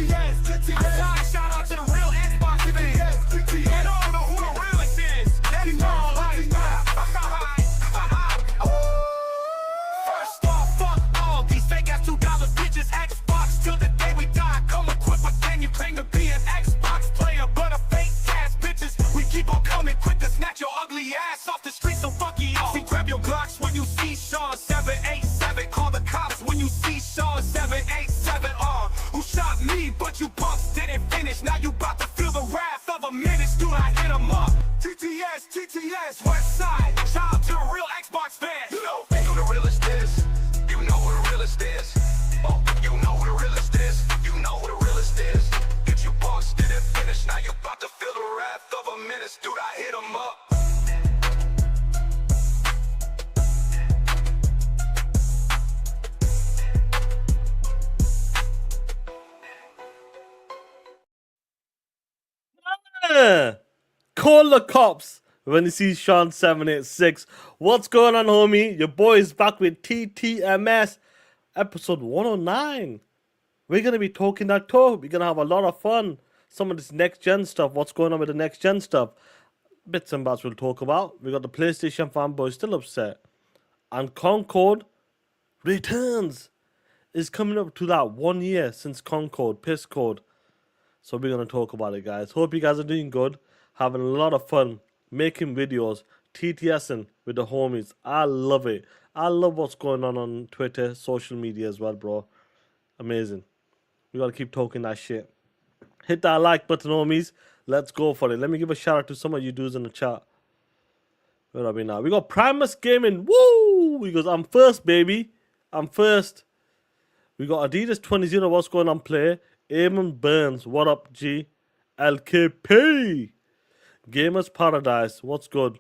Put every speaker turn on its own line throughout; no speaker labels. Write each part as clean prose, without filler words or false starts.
TTS. Shout out to the real Xbox fans. And all know who the realest is. Let's go like that. First off, fuck all these fake ass $2 bitches. Xbox till the day we die. Come equipped with then you claim to be an Xbox player, but a fake ass bitches. We keep on coming quick to snatch your ugly ass off the street. So fuck you all. See, grab your Glocks when you see Sean 787. Call the cops when you see Sean 787. Who shot me? But you punks didn't finish. Now you bout to feel the wrath of a menace. Dude, I hit 'em up. TTS, West Side. Shout out to the real Xbox fans. You know who the realest is. You know who the realest is. Oh, you know who the realest is. You know who the realest is. If you punks didn't finish, now you bout to feel the wrath of a menace. Dude, I hit 'em up.
Call the cops when you see Sean 786. What's going on, homie? Your boy is back with TTMS episode 109. We're going to be talking that talk. We're going to have a lot of fun. Some of this next gen stuff. What's going on with the next gen stuff? Bits and bats we'll talk about. We got the PlayStation fanboys still upset. And Concord Returns is coming up to that 1 year since Concord, piss code. So we're going to talk about it, guys. Hope you guys are doing good. Having a lot of fun. Making videos. TTSing with the homies. I love it. I love what's going on Twitter, social media as well, bro. Amazing. We got to keep talking that shit. Hit that like button, homies. Let's go for it. Let me give a shout out to some of you dudes in the chat. Where are we now? We got Primus Gaming. Woo! He goes, I'm first, baby. I'm first. We got Adidas 20. What's going on, play? Eamon Burns, what up, G? LKP, Gamers Paradise, what's good?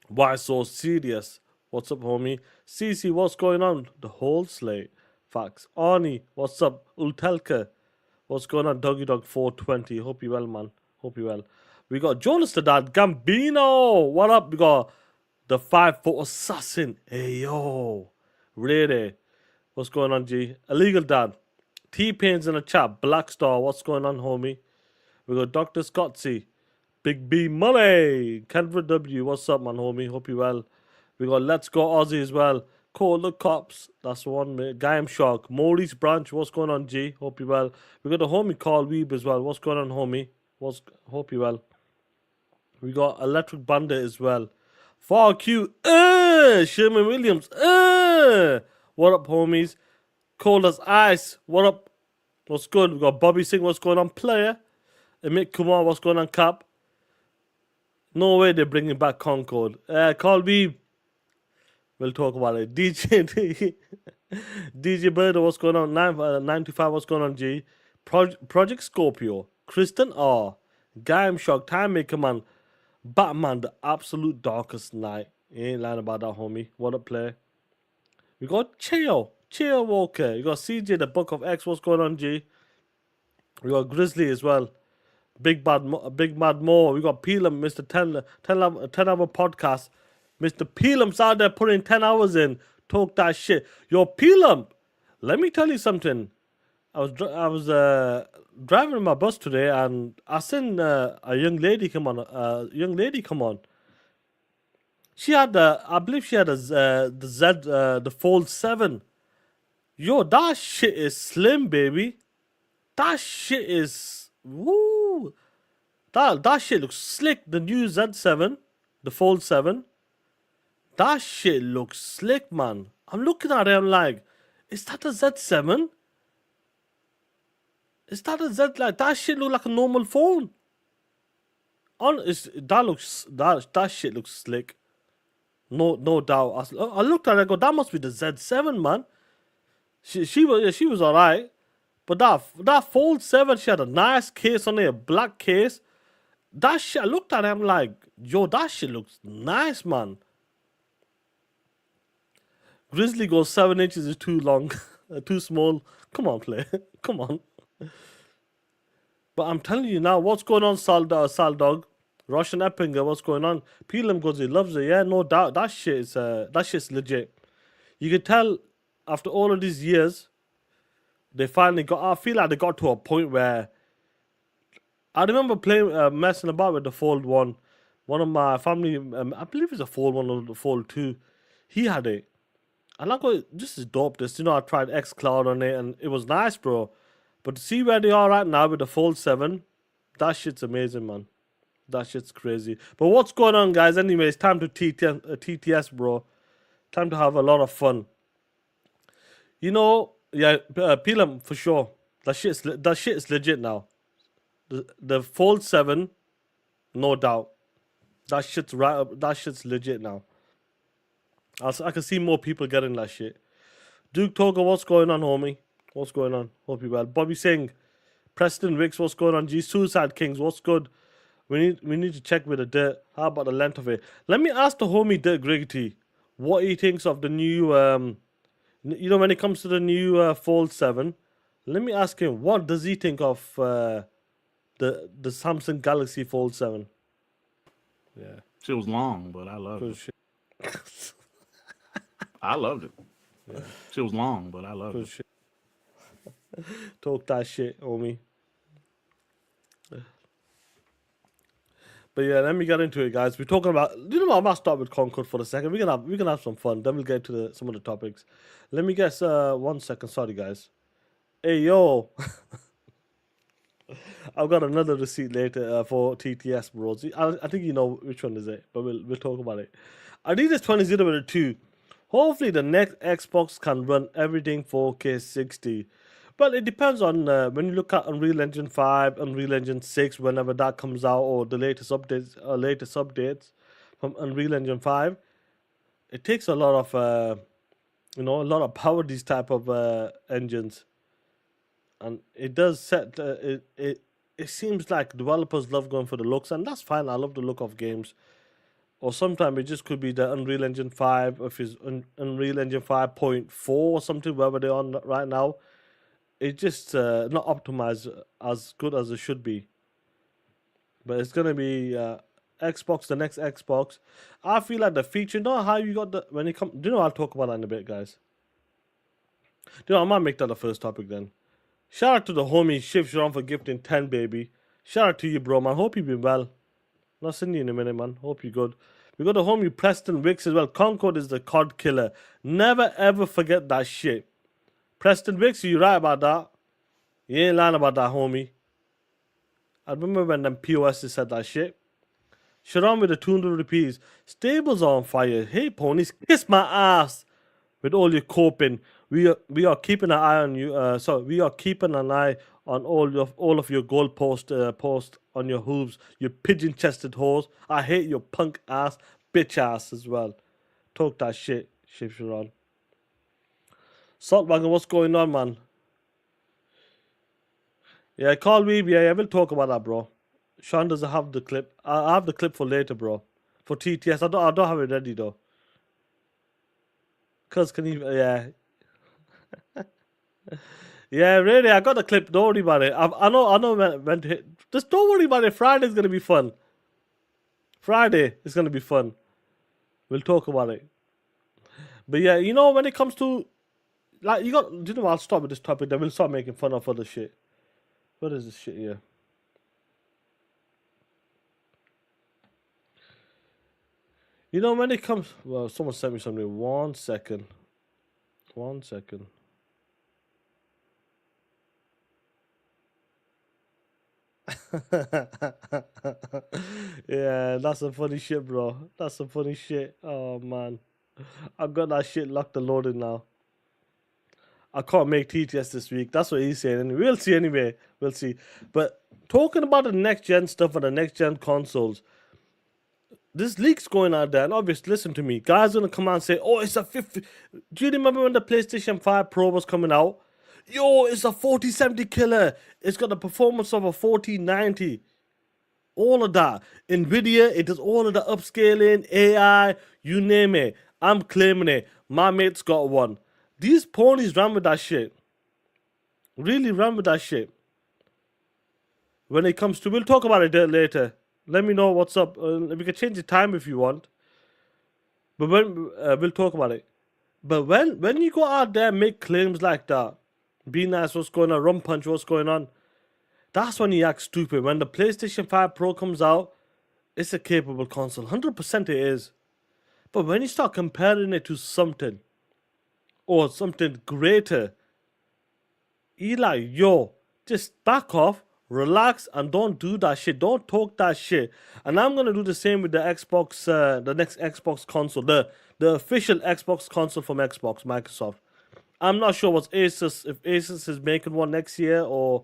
Why so serious? What's up, homie? CC, what's going on? The whole slate. Facts. Arnie, what's up? Ultelka, what's going on? Doggy Dog 420. Hope you well, man. Hope you well. We got Jonas the Dad, Gambino. What up? We got the 5-foot assassin. Hey yo, really? What's going on, G? Illegal Dad. T-Pain's in the chat. Black Star, what's going on, homie? We got Dr. Scottsy. Big B Money. Kendra W, what's up, man, homie? Hope you well. We got Let's Go Aussie as well. Call the Cops. That's the one, mate. Gaim Shark. Maurice Branch, what's going on, G? Hope you well. We got the homie Carl Weeb as well. What's going on, homie? Hope you well. We got Electric Bandit as well. Far Q. Sherman Williams. What up, homies? Cold as ice. What up? What's good? We got Bobby Singh. What's going on? Player. Amit Kumar. What's going on? Cap. No way they're bringing back Concord. Carl Weeb. We'll talk about it. DJ Birdo. What's going on? 925. What's going on? G. Project Scorpio. Kristen R. Gaim Shock. Time Maker Man. Batman. The absolute darkest night. You ain't lying about that, homie. What up, player? We got Cheo Walker. You got CJ, the Book of X. What's going on, G? We got Grizzly as well. Big Mad Mo. We got Peelam, Mr. 10 hour podcast. Mr. Peelam's out there putting 10 hours in. Talk that shit. Yo, Peelam, let me tell you something. I was driving in my bus today and I seen a young lady come on. She had I believe she had the Fold 7. Yo, that shit is slim, baby. That shit is woo. That shit looks slick. The new Z7, the Fold 7. That shit looks slick, man. I'm looking at it, I'm like, is that a Z7? Is that a Z? Like, that shit look like a normal phone. That shit looks slick. No doubt. I looked at it, I go, that must be the Z7, man. She was alright. But that Fold 7, she had a nice case on it, a black case. That shit, I looked at it, I'm like, yo, that shit looks nice, man. Grizzly goes 7 inches is too long, too small. Come on, play. Come on. But I'm telling you now, what's going on, Sal Dog? Russian Eppinger, what's going on? Peelam goes, he loves it. Yeah, no doubt. That shit's legit. You can tell after all of these years, they finally got. I feel like they got to a point where I remember playing, messing about with the Fold one. One of my family, I believe it's a Fold one or the Fold two. He had it, and I got this is dope. This, I tried X Cloud on it, and it was nice, bro. But to see where they are right now with the Fold 7, that shit's amazing, man. That shit's crazy. But what's going on, guys? Anyway, it's time to TTS, bro. Time to have a lot of fun. Yeah, Peelam, for sure. That shit is legit now. The Fold 7, no doubt. That shit's right up. That shit's legit now. I can see more people getting that shit. Duke Toga, what's going on, homie? What's going on? Hope you well. Bobby Singh, Preston Wicks, what's going on? G Suicide Kings, what's good? We need to check with the dirt. How about the length of it? Let me ask the homie Dirt Griggity what he thinks of the new when it comes to the new Fold 7. Let me ask him what does he think of the Samsung Galaxy Fold 7. Yeah.
She was long, but I loved it.
Shit.
I loved it. Yeah. She was long, but I loved it.
Shit. Talk that shit, homie. But yeah, let me get into it, guys. We're talking about. I might start with Concord for a second. We're gonna have some fun. Then we'll get to some of the topics. Let me guess. 1 second. Sorry, guys. Hey yo, I've got another receipt later for TTS, bros. I think you know which one is it, but we'll talk about it. Adidas 2002. Hopefully, the next Xbox can run everything 4K 60. But it depends on when you look at Unreal Engine 5, Unreal Engine 6, whenever that comes out, or the latest updates from Unreal Engine 5. It takes a lot of a lot of power, these type of engines, and it does set it seems like developers love going for the looks, and that's fine. I love the look of games. Or sometimes it just could be the Unreal Engine 5, if it's Unreal Engine 5.4 or something, wherever they're on right now. It's just not optimized as good as it should be. But it's going to be Xbox, the next Xbox. I feel like the feature, how you got the, when it comes, I'll talk about that in a bit, guys. I might make that the first topic then. Shout out to the homie Shiv Sharon for gifting 10, baby. Shout out to you, bro, man. Hope you've been well. Not seeing you in a minute, man. Hope you're good. We got the homie Preston Wicks as well. Concord is the COD killer. Never ever forget that shit. Preston Wicks, you right about that. You ain't lying about that, homie. I remember when them POSs said that shit. Sharon with the 200 rupees. Stables on fire. Hey, ponies, kiss my ass. With all your coping. We are keeping an eye on you. We are keeping an eye on all of your goal post on your hooves. You pigeon-chested whores. I hate your punk ass, bitch ass as well. Talk that shit, Shiv Sharon. Saltwagon, what's going on, man? Yeah, call me. Yeah, we'll talk about that, bro. Sean doesn't have the clip. I have the clip for later, bro. For TTS, I don't have it ready though. Cause can you? Yeah. Yeah, really, I got the clip. Don't worry about it. I know when to hit. Just don't worry about it. Friday's gonna be fun. Friday is gonna be fun. We'll talk about it. But yeah, when it comes to like I'll stop with this topic. Then we'll start making fun of other shit. What is this shit here? When it comes... Well, someone sent me something. 1 second. 1 second. Yeah, that's some funny shit, bro. That's some funny shit. Oh, man. I've got that shit locked and loaded now. I can't make TTS this week. That's what he's saying. We'll see anyway. We'll see. But talking about the next-gen stuff and the next-gen consoles... This leak's going out there, and obviously, listen to me. Guys gonna come out and say, oh, it's a 50... Do you remember when the PlayStation 5 Pro was coming out? Yo, it's a 4070 killer. It's got the performance of a 4090. All of that. NVIDIA, it does all of the upscaling, AI, you name it. I'm claiming it. My mate's got one. These ponies ran with that shit. Really ran with that shit. When it comes to... We'll talk about it later. Let me know what's up. We can change the time if you want. But when we'll talk about it. But when you go out there and make claims like that, Be nice, what's going on? Rum punch, what's going on? That's when you act stupid. When the PlayStation 5 Pro comes out, it's a capable console. 100% it is. But when you start comparing it to something, or something greater, you're like, yo, just back off, relax, and don't do that shit. Don't talk that shit. And I'm gonna do the same with the Xbox, the next Xbox console, the official Xbox console from Xbox, Microsoft. I'm not sure what's Asus, if Asus is making one next year or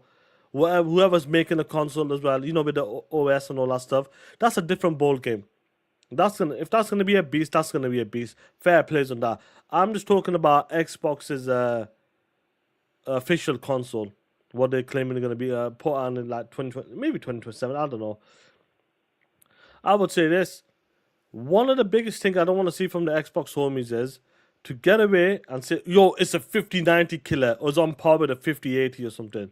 whatever, whoever's making a console as well. You know, with the OS and all that stuff. That's a different ball game. If that's gonna be a beast, that's gonna be a beast. Fair plays on that. I'm just talking about Xbox's official console. What they're claiming they're gonna be put on in like 2020, maybe 2027. I don't know. I would say this. One of the biggest things I don't want to see from the Xbox homies is to get away and say, yo, it's a 5090 killer or it's on par with a 5080 or something.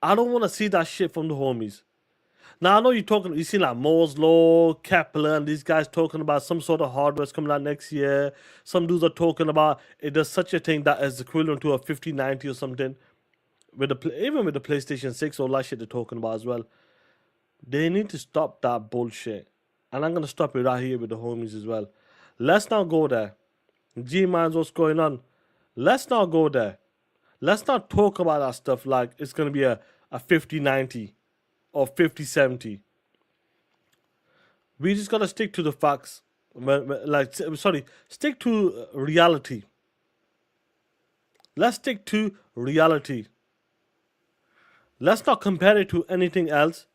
I don't want to see that shit from the homies. Now, I know you see like Moore's Law, Kepler, and these guys talking about some sort of hardware's coming out next year. Some dudes are talking about it does such a thing that is equivalent to a 5090 or something. Even with the PlayStation 6, all that shit they're talking about as well. They need to stop that bullshit. And I'm going to stop it right here with the homies as well. Let's not go there. G-Mines, what's going on? Let's not go there. Let's not talk about that stuff like it's going to be a 5090 or 5070. We just got to stick to the facts. Stick to reality. Let's stick to reality. Let's not compare it to anything else.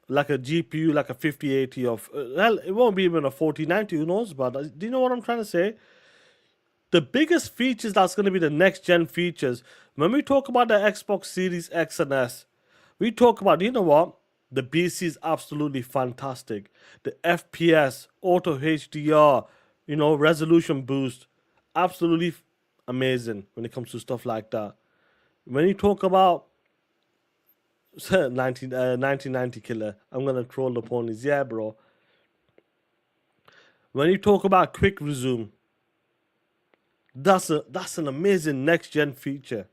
Like a GPU, like a 5080 of hell, it won't be even a 4090. Who knows? But do you know what I'm trying to say? The biggest features that's going to be the next gen features. When we talk about the Xbox Series X and S, we talk about, you know what? The BC is absolutely fantastic. The FPS, auto HDR, resolution boost, absolutely amazing when it comes to stuff like that. When you talk about 1990 killer, I'm gonna troll the ponies. Yeah, bro. When you talk about quick resume, that's an amazing next gen feature,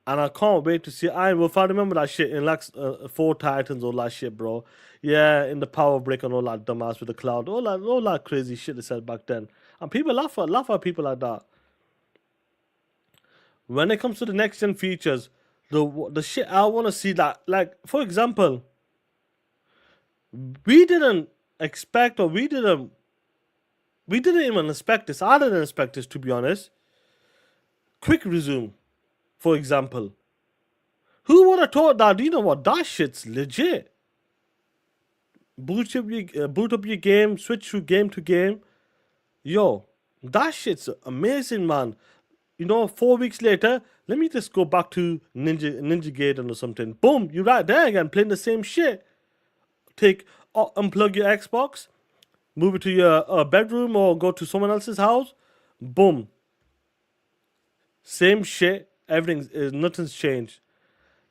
and I can't wait to see. If I remember that shit in like 4 Titans, all that shit, bro. Yeah, in the Power Brick and all that dumbass with the cloud, all that crazy shit they said back then, and people laugh at people like that. When it comes to the next gen features, the shit I want to see that, like, for example, we didn't expect, or we didn't even expect this. I didn't expect this, to be honest. Quick resume, for example. Who would have thought that? You know what? That shit's legit. Boot up your game, switch through game to game. Yo, that shit's amazing, man. 4 weeks later, let me just go back to Ninja Gaiden or something. Boom, you're right there again, playing the same shit. Unplug your Xbox, move it to your bedroom or go to someone else's house. Boom. Same shit, nothing's changed.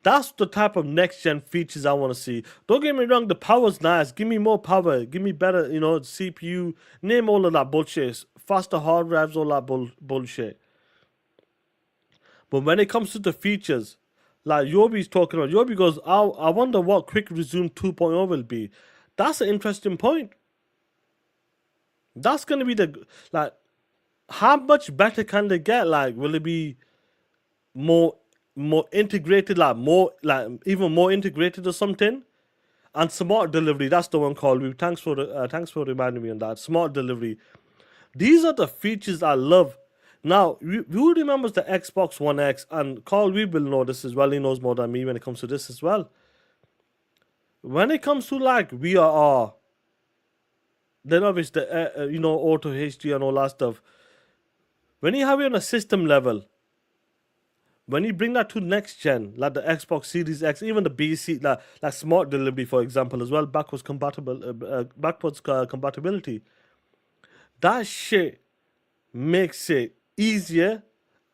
That's the type of next-gen features I want to see. Don't get me wrong, the power's nice. Give me more power. Give me better, CPU. Name all of that bullshit. Faster hard drives, all that bullshit. But when it comes to the features, like Yobi's talking about, Yobi goes, I wonder what Quick Resume 2.0 will be. That's an interesting point. That's going to be how much better can they get? Like, will it be more integrated, even more integrated or something? And smart delivery, that's the one called. Thanks for reminding me on that. Smart delivery. These are the features I love. Now, who remembers the Xbox One X? And Carl, we will know this as well. He knows more than me when it comes to this as well. When it comes to like VRR, then obviously auto HD and all that stuff. When you have it on a system level, when you bring that to next gen, like the Xbox Series X, even the BC, like smart delivery, for example, as well, backwards compatibility, that shit makes it easier,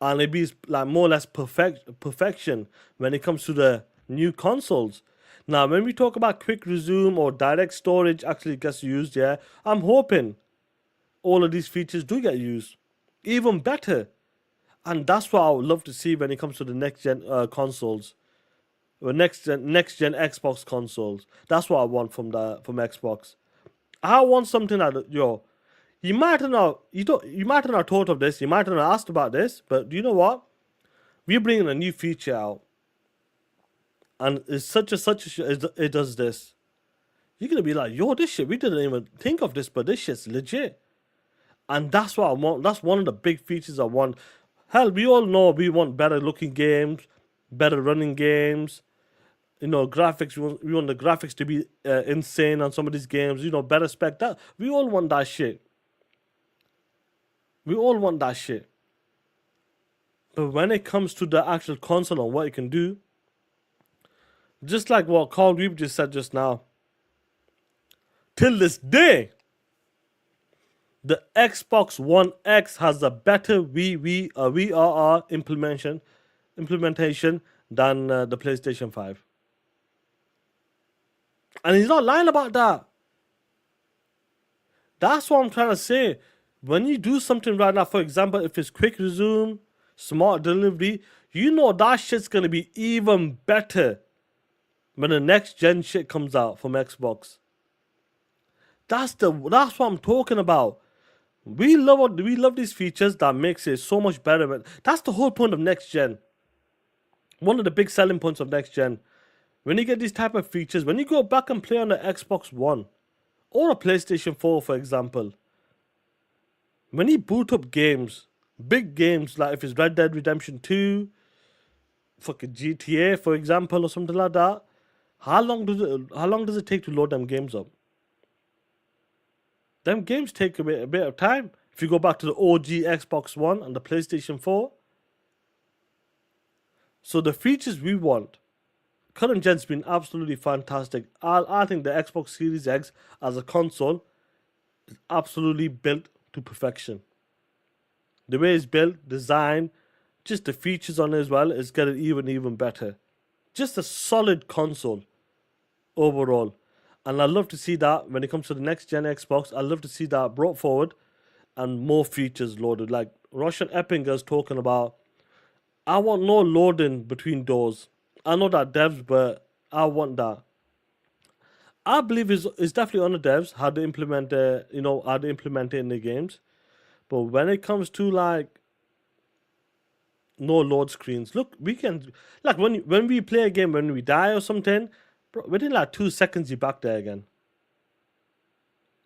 and it be like more or less perfection when it comes to the new consoles. Now, when we talk about quick resume or direct storage actually gets used, yeah, I'm hoping all of these features do get used. Even better. And that's what I would love to see when it comes to the next gen consoles, or next gen Xbox consoles. That's what I want from Xbox. I want something that you might have not you might have not thought of this, you might have not asked about this, but do you know what? We're bringing a new feature out, and it's it does this. You're gonna be like, yo, this shit, we didn't even think of this, but this shit's legit. And that's what I want. That's one of the big features I want. Hell, we all know we want better looking games, better running games. Graphics. We want the graphics to be insane on some of these games. Better spec. That we all want that shit. We all want that shit. But when it comes to the actual console and what it can do, just like what Carl Reeb just said just now, till this day, the Xbox One X has a better VRR implementation than the PlayStation 5. And he's not lying about that. That's what I'm trying to say. When you do something right now, for example, if it's quick resume, smart delivery, that shit's going to be even better when the next gen shit comes out from Xbox. That's what I'm talking about. We love these features that makes it so much better. But that's the whole point of next gen. One of the big selling points of next gen. When you get these type of features, when you go back and play on the Xbox One or a PlayStation 4, for example, when you boot up games, big games like if it's Red Dead Redemption 2, fucking GTA, for example, or something like that, how long does it take to load them games up? Them games take a bit of time. If you go back to the OG Xbox One and the PlayStation 4. So the features we want, current gen's been absolutely fantastic. I think the Xbox Series X as a console is absolutely built to perfection. The way it's built, design, just the features on it as well is getting even better. Just a solid console overall. And I love to see that when it comes to the next gen Xbox. I love to see that brought forward and more features loaded. Like Roshan Eppinger's talking about, I want no loading between doors. I know that devs, but I want that. I believe it's definitely on the devs how to implement how to implement it in the games. But when it comes to like no load screens, look, we can like when we play a game, when we die or something, bro, within like 2 seconds you're back there again.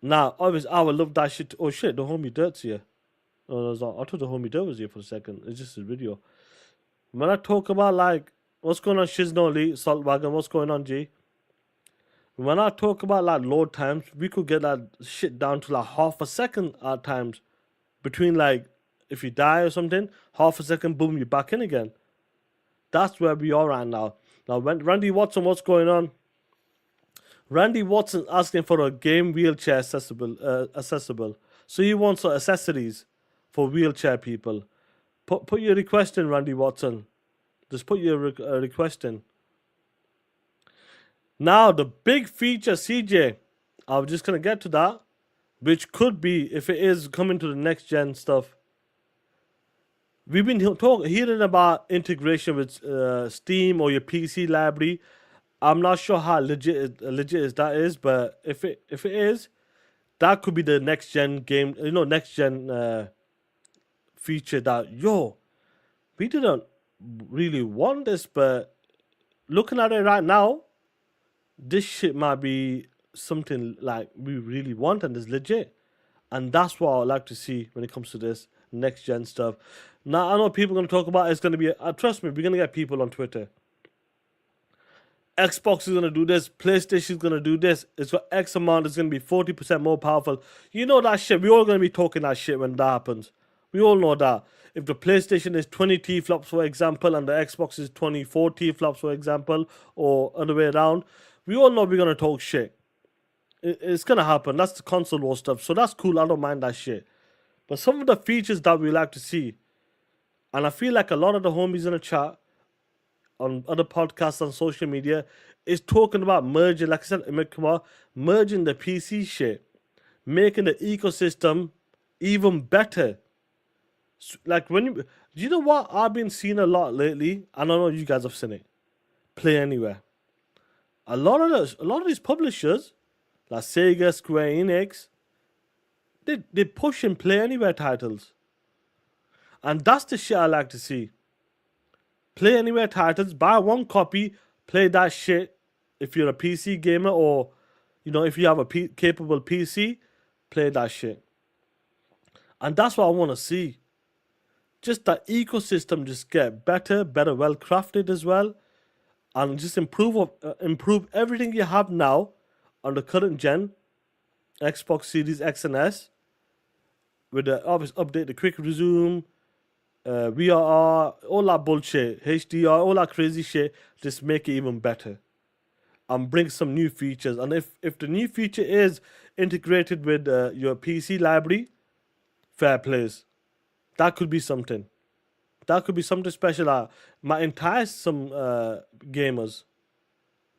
Now, obviously, I would love that shit. Oh shit, the homie Dirt's here. Oh, I thought the homie Dirt was here for a second. It's just a video. When I talk about like what's going on, Shiznoli, Saltwagon, what's going on, G? When I talk about like load times, we could get that shit down to like half a second at times. Between like, if you die or something, half a second, boom, you're back in again. That's where we are right now. Now, when Randy Watson, what's going on? Randy Watson asking for a game wheelchair accessible. So he wants accessories for wheelchair people. Put your request in, Randy Watson. Just put your request in. Now, the big feature, CJ, I'm just going to get to that, which could be, if it is coming to the next gen stuff. We've been hearing about integration with Steam or your PC library. I'm not sure how legit that is, but if it is, that could be the next gen game, next gen feature that, we didn't really want this, but looking at it right now, this shit might be something like we really want and is legit. And that's what I would like to see when it comes to this next gen stuff. Now, I know people are going to talk about it's going to be, trust me, we're going to get people on Twitter. Xbox is going to do this, PlayStation is going to do this, it's got X amount, it's going to be 40% more powerful. You know that shit, we're all going to be talking that shit when that happens. We all know that. If the PlayStation is 20 T-flops, for example, and the Xbox is 24 T-flops, for example, or other way around, we all know we're going to talk shit. It's going to happen. That's the console war stuff. So that's cool. I don't mind that shit. But some of the features that we like to see, and I feel like a lot of the homies in the chat, on other podcasts on social media, is talking about merging, like I said, merging the PC shit, making the ecosystem even better. Like when do you know what I've been seeing a lot lately? I don't know you guys have seen it. Play Anywhere. A lot of these publishers, like Sega, Square Enix, they push and Play Anywhere titles, and that's the shit I like to see. Play Anywhere titles, buy one copy, play that shit. If you're a PC gamer or, if you have a capable PC, play that shit. And that's what I want to see. Just that ecosystem just get better, well crafted as well, and just improve everything you have now on the current gen, Xbox Series X and S, with the obvious update, the quick resume, VRR, all that bullshit, HDR, all that crazy shit. Just make it even better, and bring some new features. And if the new feature is integrated with your PC library, fair plays. That could be something. That could be something special that might entice some gamers.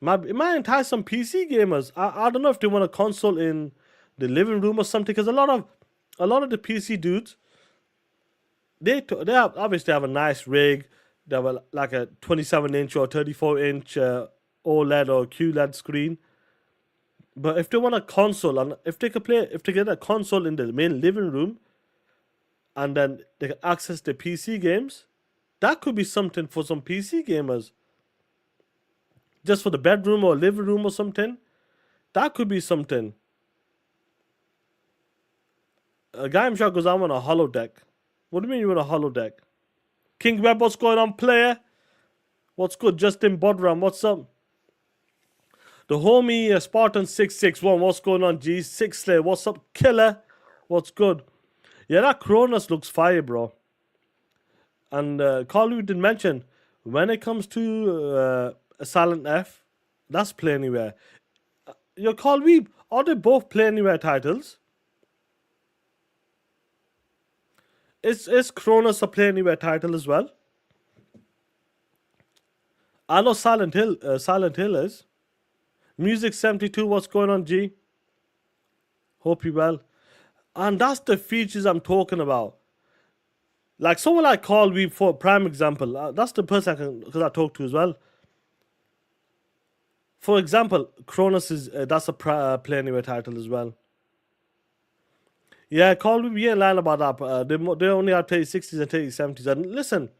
It might entice some PC gamers. I don't know if they want a console in the living room or something, because a lot of the PC dudes, obviously have a nice rig. They have like a 27-inch or 34-inch OLED or QLED screen. But if they want a console, and if they get a console in the main living room, and then they can access the PC games, that could be something for some PC gamers. Just for the bedroom or living room or something, that could be something. A guy in shot goes, I want a holodeck. What do you mean you want a holodeck? King Web, what's going on, player? What's good? Justin Bodram, what's up? The homie Spartan661, what's going on, G? Six Slayer, what's up, killer? What's good? Yeah, that Cronus looks fire, bro. And Carl, you did mention, when it comes to a Silent F, that's Play Anywhere. Your Carl Weeb, are they both Play Anywhere titles? Is Cronus a Play Anywhere title as well? I know Silent Hill is. Music 72, what's going on, G? Hope you well. And that's the features I'm talking about. Like someone like Carl Weeb, for prime example, that's the person I talk to as well. For example, Cronus is that's a Play Anywhere title as well. Yeah, Carl Weeb, you ain't lying about that. They only have 3060s and 3070s. And listen,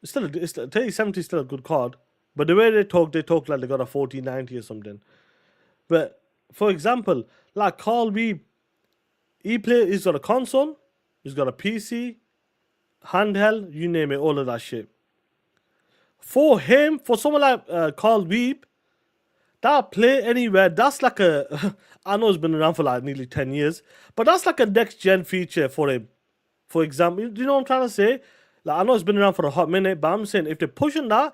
3070 is still a good card. But the way they talk like they got a 4090 or something. But for example, like Carl Weeb, he's got a console, he's got a PC, handheld, you name it, all of that shit. For him, for someone like Carl Weeb, that Play Anywhere, that's like I know it's been around for like nearly 10 years, but that's like a next gen feature for him. For example, do you know what I'm trying to say? Like, I know it's been around for a hot minute, but I'm saying if they're pushing that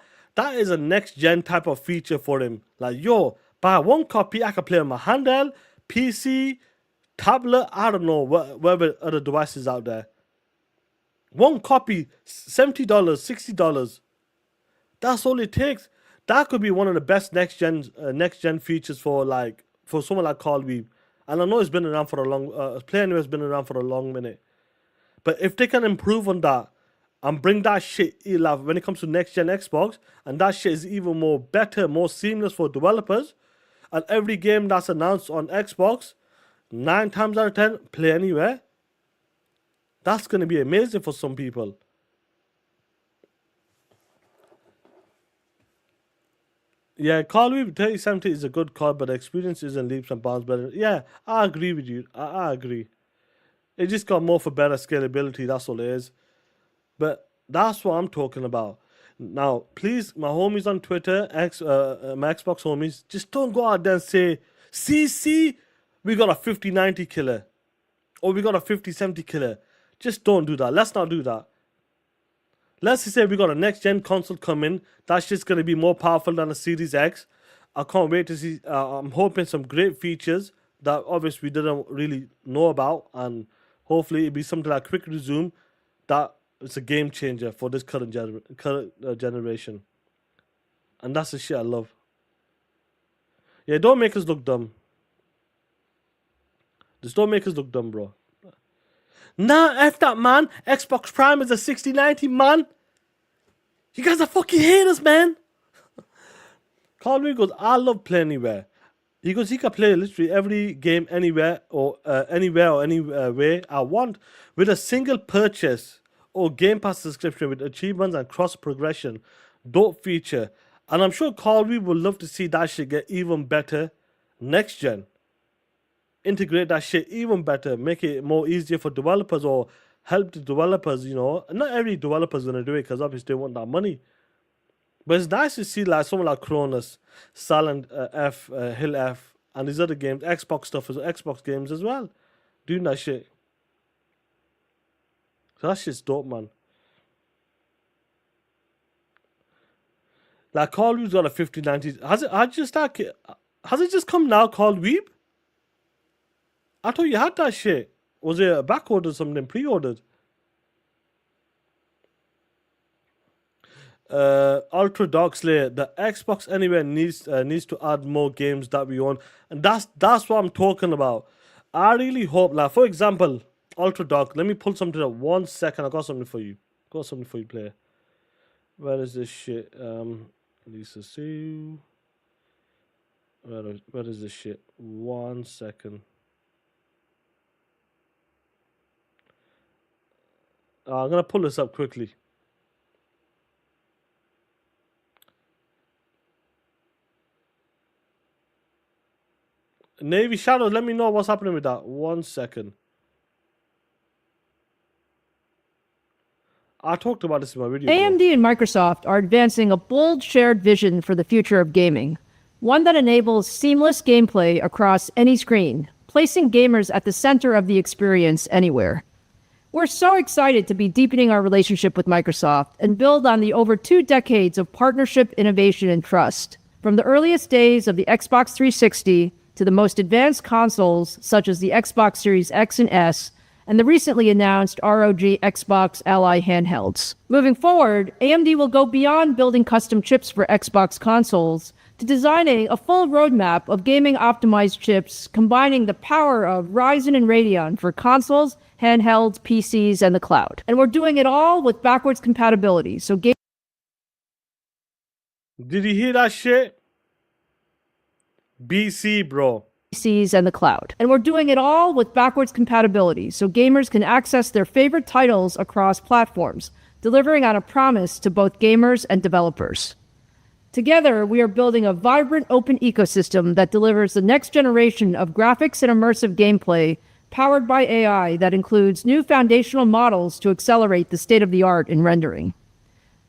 is a next gen type of feature for him. Like, yo, buy one copy, I can play on my handheld, PC, tablet, I don't know, whatever other devices out there. One copy, $70, $60. That's all it takes. That could be one of the best next gen features for someone like Carl Weeb. And I know it's been around for a long. Play Anywhere has been around for a long minute. But if they can improve on that and bring that shit when it comes to next gen Xbox, and that shit is even more better, more seamless for developers, and every game that's announced on Xbox, 9 times out of 10, Play Anywhere. That's going to be amazing for some people. Yeah, Call of Duty 3070 is a good card, but the experience isn't leaps and bounds better. Yeah, I agree with you. I agree. It just got more for better scalability, that's all it is. But that's what I'm talking about. Now, please, my homies on Twitter, my Xbox homies, just don't go out there and say, see, we got a 5090 killer. Or we got a 5070 killer. Just don't do that. Let's not do that. Let's just say we got a next-gen console coming. That's just going to be more powerful than a Series X. I can't wait to see. I'm hoping some great features that obviously we didn't really know about. And hopefully it'll be something like Quick Resume. That it's a game changer for this current generation. And that's the shit I love. Yeah, don't make us look dumb. Just don't make us look dumb, bro. Nah, F that, man. Xbox Prime is a 6090, man. You guys are fucking haters, man. Carl Lee goes, I love play anywhere. He goes, he can play literally every game anywhere or any way I want with a single purchase or Game Pass subscription with achievements and cross progression. Dope feature. And I'm sure Carl Lee would love to see that shit get even better next gen. Integrate that shit even better, make it more easier for developers or help the developers, you know. Not every developer's gonna do it because obviously they want that money. But it's nice to see like someone like Cronus, Silent F, Hill F, and these other games, Xbox stuff, Xbox games as well, doing that shit. So that shit's dope, man. Like Call of Duty's got a 5090. Has it just come now called Weeb? I thought you had that shit. Was it a back order or something, pre-ordered? Ultra Dark Slayer, the Xbox Anywhere needs to add more games that we own, and that's what I'm talking about. I really hope, like for example, Ultra Dark. Let me pull something up. 1 second. I got something for you. Player. Where is this shit? Lisa Sue. Where is this shit? 1 second. I'm gonna pull this up quickly. Navy Shadows, let me know what's happening with that. 1 second. I talked about this in my video.
AMD and Microsoft are advancing a bold shared vision for the future of gaming, one that enables seamless gameplay across any screen, placing gamers at the center of the experience anywhere. We're so excited to be deepening our relationship with Microsoft and build on the over 2 decades of partnership, innovation, and trust. From the earliest days of the Xbox 360 to the most advanced consoles such as the Xbox Series X and S, and the recently announced ROG Xbox Ally handhelds. Moving forward, AMD will go beyond building custom chips for Xbox consoles to designing a full roadmap of gaming-optimized chips combining the power of Ryzen and Radeon for consoles, handhelds, PCs, and the cloud. And we're doing it all with backwards compatibility, so
Did you hear that shit? BC, bro.
PCs and the cloud. And we're doing it all with backwards compatibility, so gamers can access their favorite titles across platforms, delivering on a promise to both gamers and developers. Together, we are building a vibrant open ecosystem that delivers the next generation of graphics and immersive gameplay powered by AI that includes new foundational models to accelerate the state-of-the-art in rendering.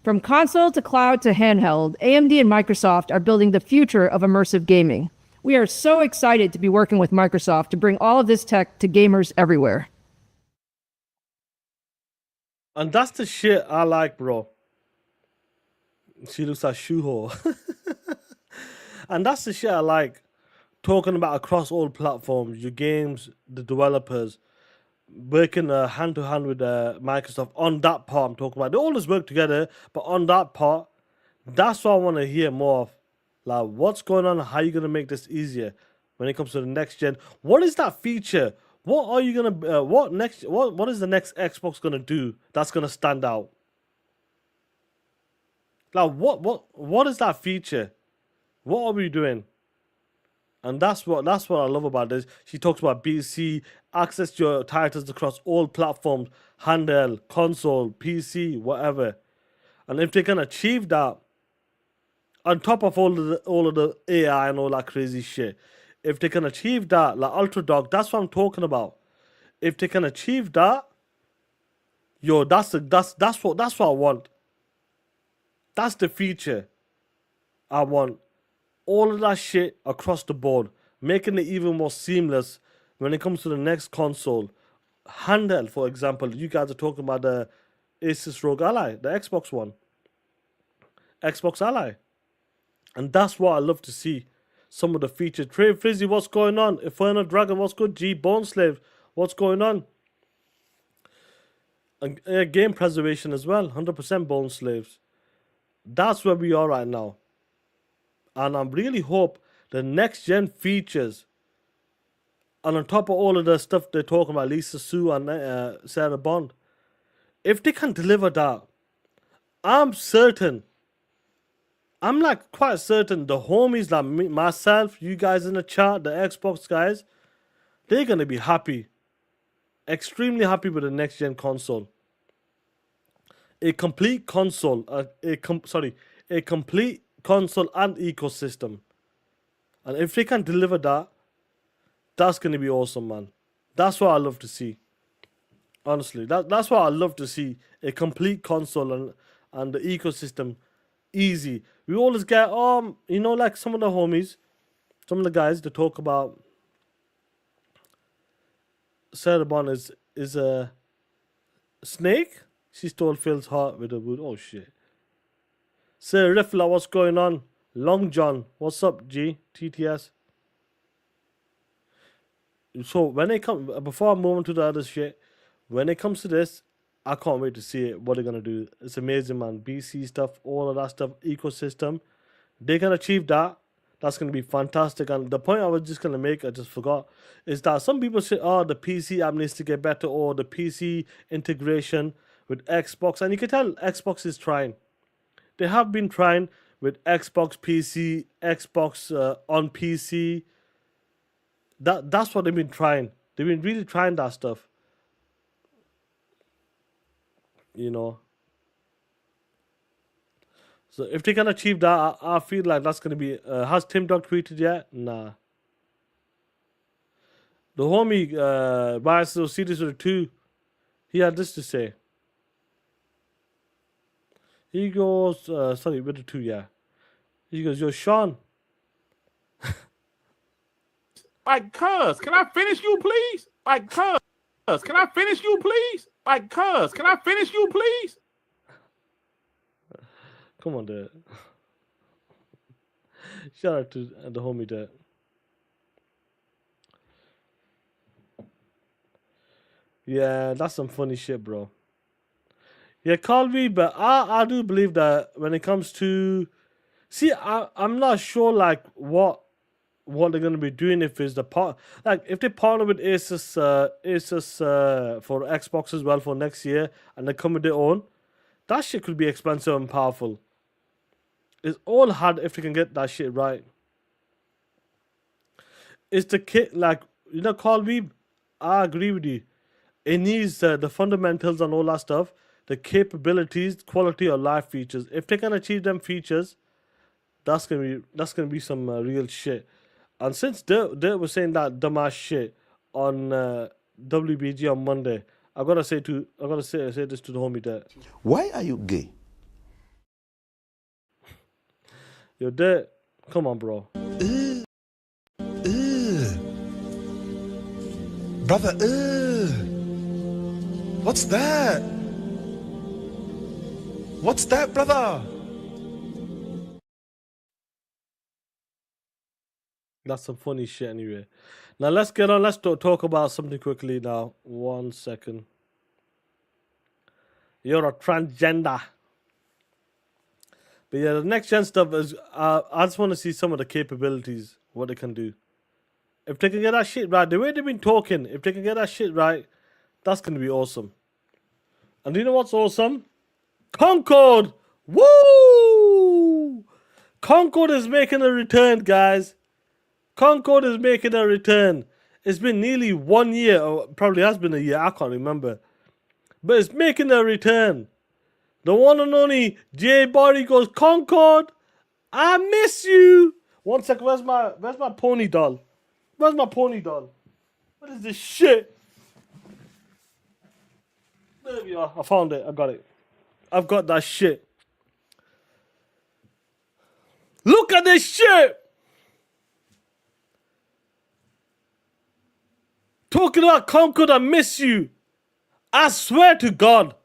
From console to cloud to handheld, AMD and Microsoft are building the future of immersive gaming. We are so excited to be working with Microsoft to bring all of this tech to gamers everywhere.
And that's the shit I like, bro. She looks like Shuho. And that's the shit I like. Talking about across all platforms, your games, the developers, working hand to hand with Microsoft on that part I'm talking about. They always work together, but on that part, that's what I want to hear more of. Like, what's going on? How are you going to make this easier when it comes to the next gen? What is that feature? What are you going to, what is the next Xbox going to do that's going to stand out? Like, what is that feature? What are we doing? And that's what I love about this. She talks about BC, access to your titles across all platforms, handheld, console, PC, whatever. And if they can achieve that, on top of all of the AI and all that crazy shit, if they can achieve that, like Ultra Dog, that's what I'm talking about. If they can achieve that, yo, that's what I want. That's the feature I want. All of that shit across the board, making it even more seamless when it comes to the next console. Handheld, for example, you guys are talking about the Asus ROG Ally, the Xbox one. Xbox Ally. And that's what I love to see. Some of the features. Trey Frizzy, what's going on? Inferno Dragon, what's good? G Bone Slave, what's going on? And game preservation as well. 100% Bone Slaves. That's where we are right now. And I really hope the next gen features And on top of all of the stuff they're talking about, Lisa Sue and Sarah Bond, if they can deliver that, I'm like quite certain the homies like me, myself, you guys in the chat, the Xbox guys, they're gonna be happy, extremely happy with the next gen console. A complete console, a complete console and ecosystem. And if they can deliver that, that's gonna be awesome, man. That's what I love to see. Honestly, that's what I love to see. A complete console and the ecosystem easy. We always get like some of the homies, some of the guys that talk about Sarah Bond is a snake. She stole Phil's heart with a boot. Oh shit. Sir Riffler, what's going on? Long John, what's up, G? TTS. So when it comes, before I move on to the other shit, when it comes to this, I can't wait to see it. What they're gonna do? It's amazing, man. BC stuff, all of that stuff, ecosystem. They can achieve that. That's gonna be fantastic. And the point I was just gonna make, I just forgot, is that some people say, "Oh, the PC app needs to get better," or the PC integration with Xbox. And you can tell Xbox is trying. They have been trying with Xbox PC, Xbox on PC. That's what they've been trying. They've been really trying that stuff. You know. So if they can achieve that, I feel like that's gonna be. Has Tim Dog tweeted yet? Nah. The homie Bias Series 2, he had this to say. He goes, sorry, with the 2, yeah. He goes, yo, Sean.
Like, cuz, can I finish you, please? Like, cuz, can I finish you, please? Like, cuz, can I finish you, please?
Come on, Dad. Shout out to the homie, Dad. Yeah, that's some funny shit, bro. Yeah, call me, but I do believe that when it comes to... See, I'm not sure, like, what they're gonna be doing if it's the part, like if they partner with Asus for Xbox as well for next year, and they come with their own, that shit could be expensive and powerful. It's all hard if they can get that shit right. It's the kit, like, you know, Call Me, I agree with you. It needs the fundamentals and all that stuff, the capabilities, quality of life features. If they can achieve them features, that's gonna be some real shit. And since they were saying that dumbass shit on WBG on Monday, I gotta say this to the homie there.
Why are you gay?
Yo, Dirt, come on, bro.
Brother, what's that? What's that, brother?
That's some funny shit anyway. Now let's get on. Let's talk about something quickly now. 1 second. You're a transgender. But yeah, the next gen stuff is... I just want to see some of the capabilities, what they can do. If they can get that shit right, the way they've been talking, if they can get that shit right, that's going to be awesome. And do you know what's awesome? Concord! Woo! Concord is making a return, guys. Concord is making a return. It's been nearly 1 year, or probably has been a year, I can't remember. But it's making a return. The one and only Jay Barry goes, Concord, I miss you. 1 second, where's my pony doll? Where's my pony doll? What is this shit? There we are. I found it. I got it. I've got that shit. Look at this shit. Talking about Concord, I miss you. I swear to God.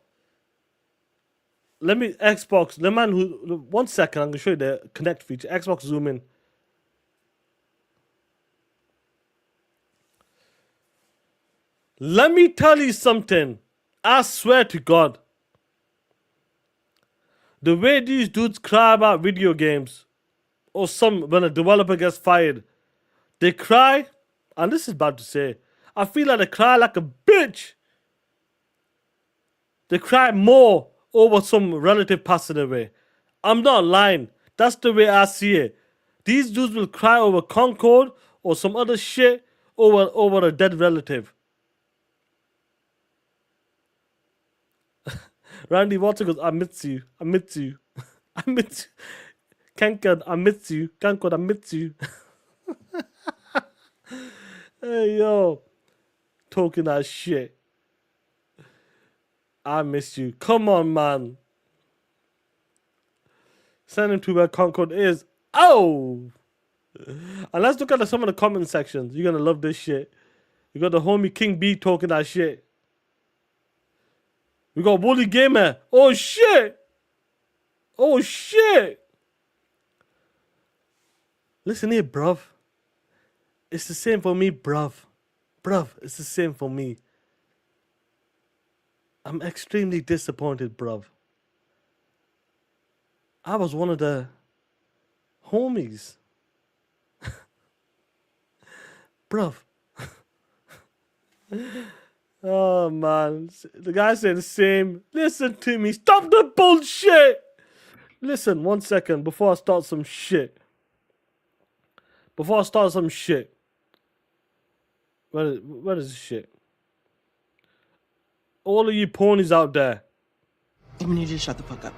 Let me Xbox. The man who 1 second, I'm gonna show you the connect feature. Xbox zoom in. Let me tell you something. I swear to God. The way these dudes cry about video games, or when a developer gets fired, they cry. And this is bad to say. I feel like they cry like a bitch. They cry more over some relative passing away. I'm not lying. That's the way I see it. These dudes will cry over Concord or some other shit over a dead relative. Randy Watson goes, I miss you. I miss you. I miss you. Concord, I miss you. Concord, I miss you. Hey, yo. Talking that shit. I miss you. Come on, man. Send him to where Concord is. Oh! And let's look at some of the comment sections. You're gonna love this shit. You got the homie King B talking that shit. We got Wooly Gamer. Oh shit! Oh shit! Listen here, bruv. It's the same for me, bruv. Bruv, it's the same for me. I'm extremely disappointed, bruv. I was one of the homies. Bruv. Oh, man. The guy said the same. Listen to me. Stop the bullshit. Listen, 1 second before I start some shit. Where is this shit? All of you ponies out there.
You need to shut the fuck up.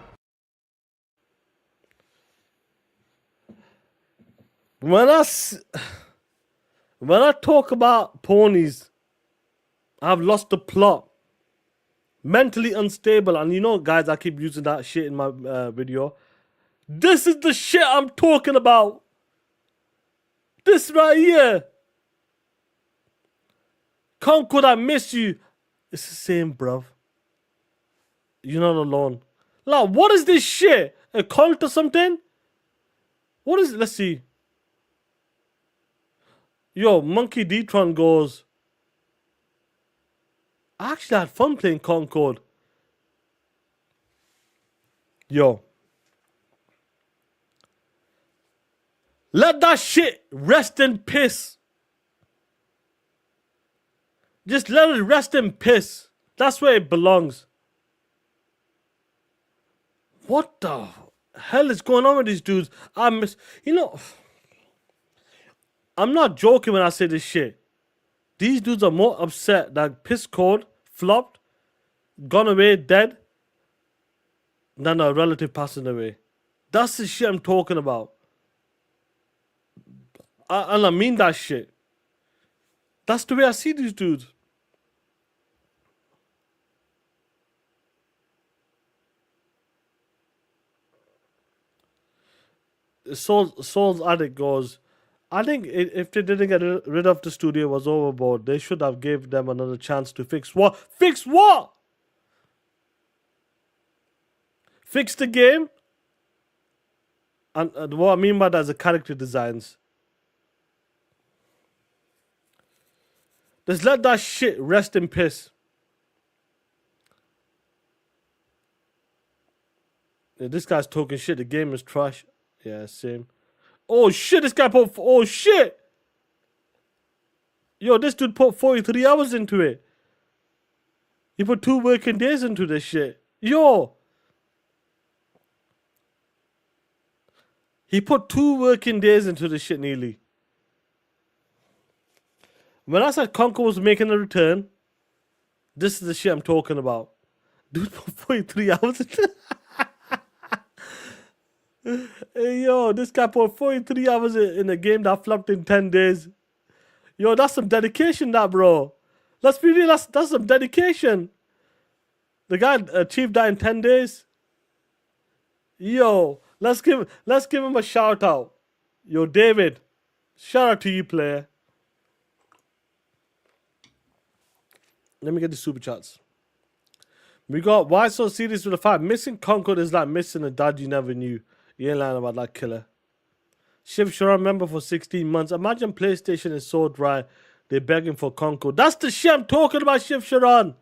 When I talk about ponies, I've lost the plot. Mentally unstable. And you know, guys, I keep using that shit in my video. This is the shit I'm talking about. This right here. Concord, I miss you. It's the same, bruv. You're not alone. Like, what is this shit? A cult or something? What is it? Let's see. Yo, Monkey D-Tron goes, I actually had fun playing Concord. Yo. Let that shit rest in piss. Just let it rest in piss. That's where it belongs. What the hell is going on with these dudes? You know, I'm not joking when I say this shit. These dudes are more upset that Piss Code flopped, gone away, dead, than a relative passing away. That's the shit I'm talking about. And I mean that shit. That's the way I see these dudes. Soul's Addict goes, I think if they didn't get rid of the studio was overboard, they should have gave them another chance to fix what? Fix what? Fix the game? And what I mean by that is the character designs. Just let that shit rest in piss. Yeah, this guy's talking shit. The game is trash. Yeah, same. Oh shit, this guy put... Oh shit! Yo, this dude put 43 hours into it. He put 2 working days into this shit. Yo! He put 2 working days into this shit nearly. When I said Concord was making a return, this is the shit I'm talking about. Dude put 43 hours into it. Hey, yo, this guy put 43 hours in a game that flopped in 10 days. Yo, that's some dedication, that, bro. Let's be real, that's some dedication. The guy achieved that in 10 days. Yo, let's give him a shout out. Yo, David, shout out to you, player. Let me get the super chats. We got why so serious with the fact missing Concord is like missing a dad you never knew. You ain't lying about that killer. Shiv Sharon member for 16 months. Imagine PlayStation is so dry. They're begging for Concord. That's the shit I'm talking about, Shiv Sharon.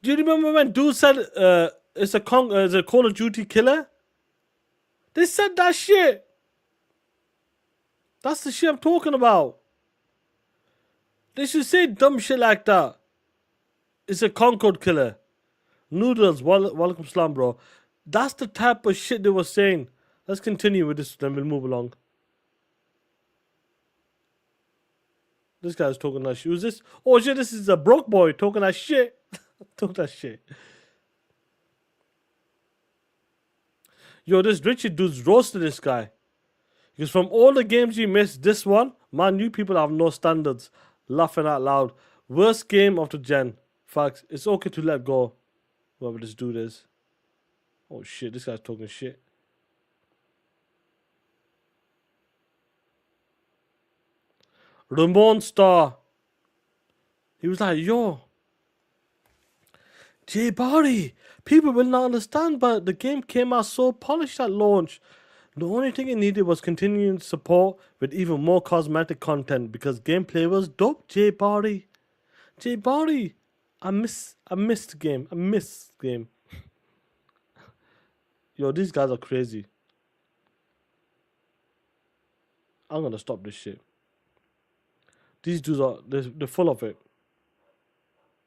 Do you remember when dude said it's a Call of Duty killer? They said that shit. That's the shit I'm talking about. They should say dumb shit like that. It's a Concord killer. Noodles, welcome salam, bro. That's the type of shit they were saying. Let's continue with this, then we'll move along. This guy's talking that shit. Who's this? Oh shit, this is a broke boy talking that shit. Talking that shit. Yo, this Richard dude's roasted this guy. Because from all the games you missed, this one, man, you people have no standards. Laughing out loud. Worst game of the gen. Facts. It's okay to let go. Whoever this dude is. Oh shit, this guy's talking shit. Ramon Star. He was like, yo, Jay Barry, people will not understand, but the game came out so polished at launch. The only thing it needed was continuing support with even more cosmetic content because gameplay was dope. Jay Barry. Jay Barry. I missed the game. I missed the game. Yo, these guys are crazy. I'm gonna stop this shit. These dudes are, they're full of it.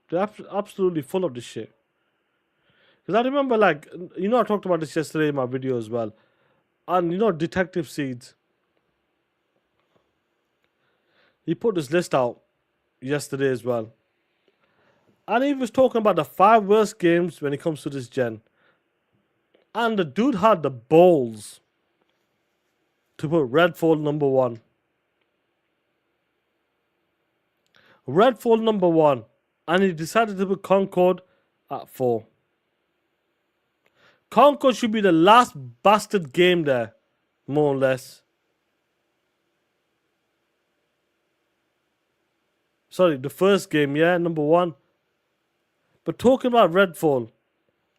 They're absolutely full of this shit. Because I remember, like, you know, I talked about this yesterday in my video as well. And, you know, Detective Seeds. He put this list out yesterday as well. And he was talking about the 5 worst games when it comes to this gen. And the dude had the balls to put Redfall number 1. Redfall number 1. And he decided to put Concord at 4. Concord should be the last bastard game there, more or less. Sorry, the first game, yeah, number 1. But talking about Redfall,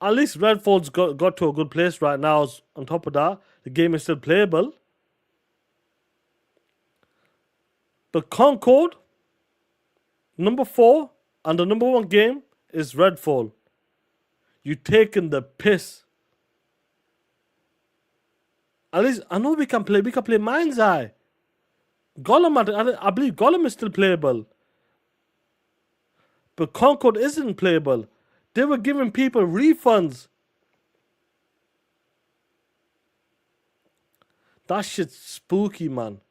at least Redfall's got to a good place right now. On top of that, the game is still playable. But Concord, number 4, and the number 1 game is Redfall. You taking the piss. At least I know we can play Mind's Eye. Gollum, I believe Gollum is still playable. But Concord isn't playable. They were giving people refunds. That shit's spooky, man.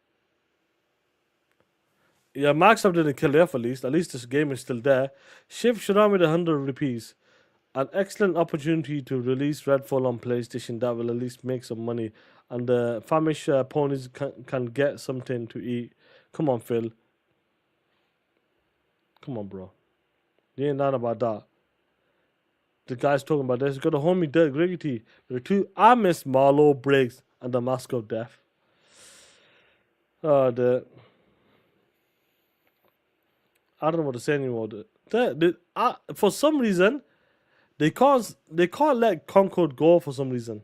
Yeah, Microsoft didn't kill it off at least. At least this game is still there. Shift should have made 100 rupees. An excellent opportunity to release Redfall on PlayStation that will at least make some money. And the famished ponies can get something to eat. Come on, Phil. Come on, bro. You ain't lying about that. The guy's talking about this. He's got a homie Dirk Gritty. The 2 I miss Marlowe Briggs and the Mask of Death. Oh, I don't know what to say anymore. For some reason, they can't let Concord go for some reason.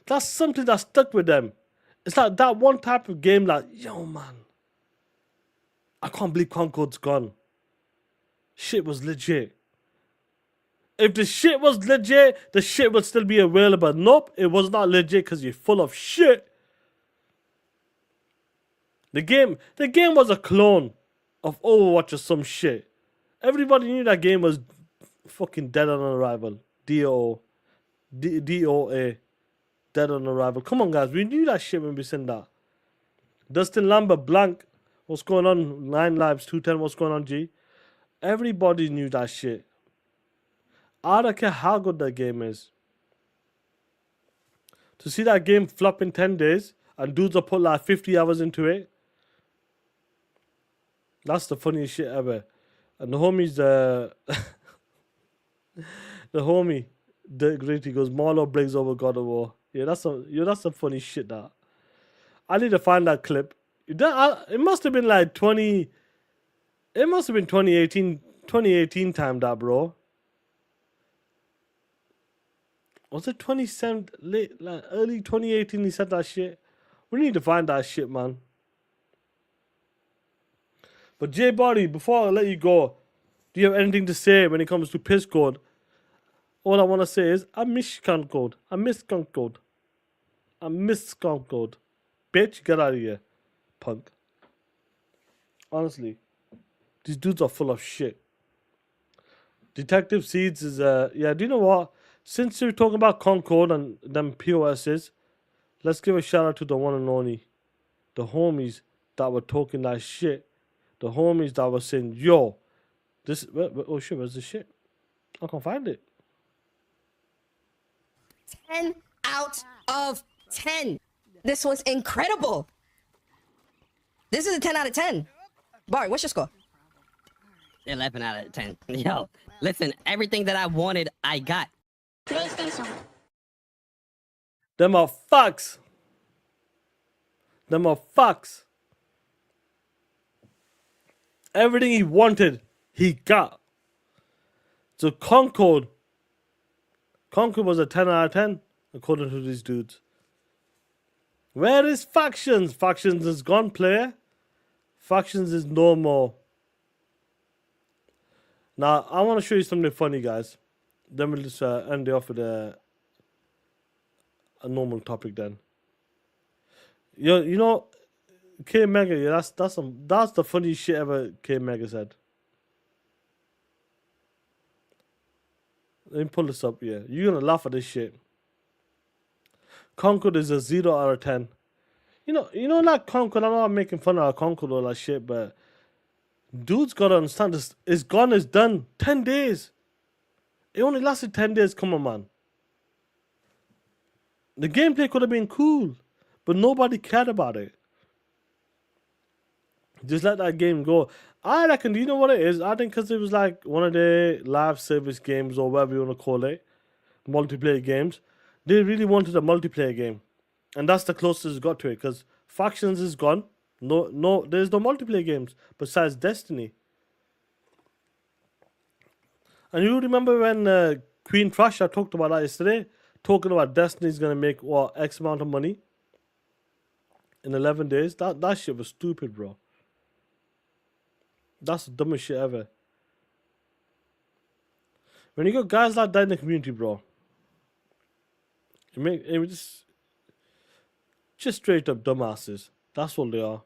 That's something that stuck with them. It's like that one type of game like, yo, man, I can't believe Concord's gone. Shit was legit. If the shit was legit, the shit would still be available. Nope, it was not legit because you're full of shit. The game was a clone of Overwatch or some shit. Everybody knew that game was fucking dead on arrival. DOA. Dead on arrival. Come on, guys. We knew that shit when we seen that. Dustin Lambert, Blank. What's going on? 9 Lives, 210. What's going on, G? Everybody knew that shit. I don't care how good that game is. To see that game flop in 10 days and dudes have put like 50 hours into it. That's the funniest shit ever. And the homie's the homie, the great, he goes, Marlowe Briggs over God of War. Yeah, that's some funny shit that. I need to find that clip. It must have been like 2018 time that, bro. Was it 27 late, like early 2018 he said that shit? We need to find that shit, man. But Jay Body, before I let you go, do you have anything to say when it comes to piss code? All I want to say is, I miss Concord. I miss Concord. I miss Concord. bitch. Get out of here, punk. Honestly, these dudes are full of shit. Detective Seeds is yeah. Do you know what? Since you're talking about Concord and them POSs, let's give a shout out to the one and only, the homies that were talking that shit. The homies that were saying, "Yo, this oh shit, where's the shit? I can't find it."
10 out of 10. This was incredible. This is a 10 out of 10. Bart, what's your score?
11 out of 10. Yo, listen, everything that I wanted, I got.
Them are fucks. Them are fucks. Everything he wanted, he got. So Concord was a 10 out of 10, according to these dudes. Where is Factions? Factions is gone, player. Factions is no more. Now, I want to show you something funny, guys. Then we'll just end it off with a normal topic then. You know, K Mega, yeah, that's the funniest shit ever K Mega said. Let me pull this up here. You're gonna laugh at this shit. Concord is a 0 out of 10. You know, like Concord, I know I'm making fun of Concord or that shit, but dude's gotta understand this. It's gone, it's done. 10 days. It only lasted 10 days, come on, man. The gameplay could have been cool, but nobody cared about it. Just let that game go. I reckon, do you know what it is? I think because it was like one of the live service games or whatever you want to call it, multiplayer games, they really wanted a multiplayer game. And that's the closest it got to it, because Factions is gone. No, there's no multiplayer games besides Destiny. And you remember when Queen Trash, I talked about that yesterday, talking about Destiny's going to make, what, X amount of money in 11 days? That shit was stupid, bro. That's the dumbest shit ever. When you got guys like that in the community, bro, it just straight up dumbasses. That's what they are.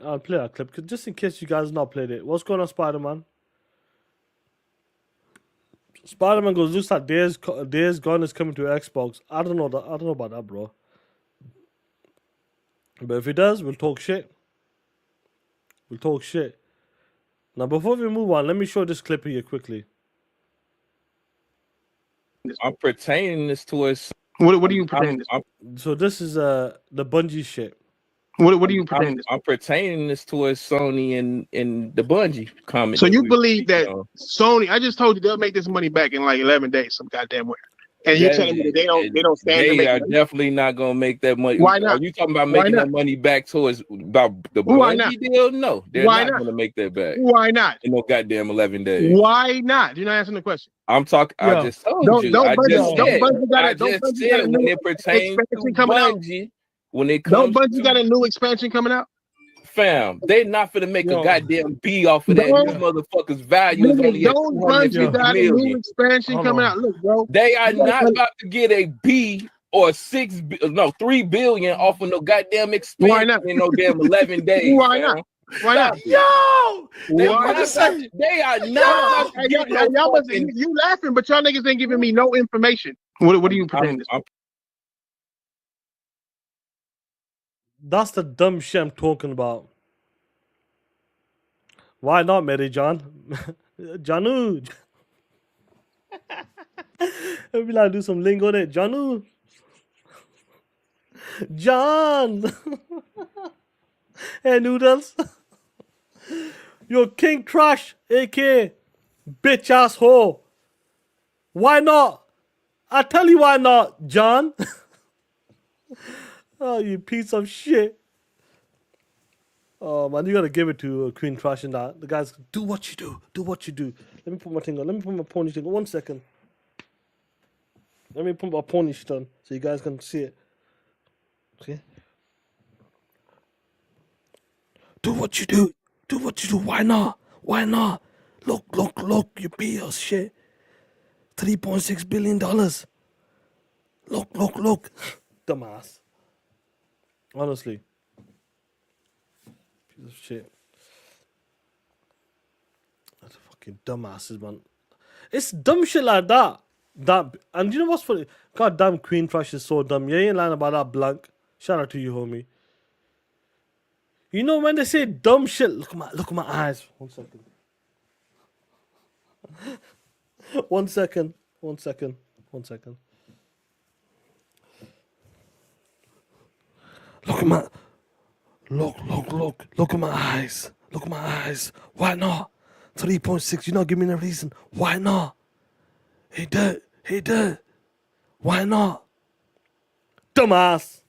I'll play that clip, just in case you guys not played it. What's going on, Spider-Man? Spider-Man goes, looks like Days Gone is coming to Xbox. I don't know about that, bro. But if it does, we'll talk shit. Now, before we move on, let me show this clip here quickly.
I'm pertaining this to us.
What do you pretend?
So this is the Bungie shit.
What do you pretend?
I'm pertaining this towards Sony and the Bungie comment.
So you believe that Sony? I just told you they'll make this money back in like 11 days, some goddamn way. And you're telling me that they don't stand to make
They are
money?
Definitely not gonna make that money.
Why not?
Are you talking about making that money back towards about the
Why not?
Bungie deal? No, they're
Why
not
not?
gonna make that back
Why not?
in no goddamn 11 days.
Why not? You're not answering the question.
I'm talking. I just told you. I just said when it pertains to Bungie, when it comes,
don't Bungie got a new expansion coming out?
Fam, they not finna make a goddamn B off of that. These motherfuckers' value is only at
Don't Bungie got a new expansion coming out? Look, bro,
they are not about to get a B or 3 billion off of no goddamn expansion.
Why not?
In no damn 11 days.
Why not? Why not?
Yo!
They are not.
You laughing, but y'all niggas ain't giving me no information. What do you pretend?
That's the dumb shit I'm talking about. Why not, Mary John? Janu. I'll be like, do some lingo there. Janu. John. Hey, Noodles. Yo, King Trash, aka bitch ass hoe. Why not? I tell you why not, John. Oh, you piece of shit. Oh, man, you gotta give it to Queen Trash and that. The guys, do what you do. Do what you do. Let me put my thing on. Let me put my pony thing on. 1 second. Let me put my pony shit on so you guys can see it. Okay? Do what you do. Do what you do. Why not? Why not? Look. You pay us shit. $3.6 billion. Look. Dumbass. Honestly. Piece of shit. That's fucking dumbasses, man. It's dumb shit like that. And you know what's funny? God damn, Queen Crush is so dumb. You ain't lying about that blank. Shout out to you, homie. You know when they say dumb shit, look at my eyes. 1 second. 1 second. 1 second. 1 second. Look at my eyes. Look at my eyes. Why not? 3.6, you're not giving me a reason. Why not? He did. Why not? Dumbass.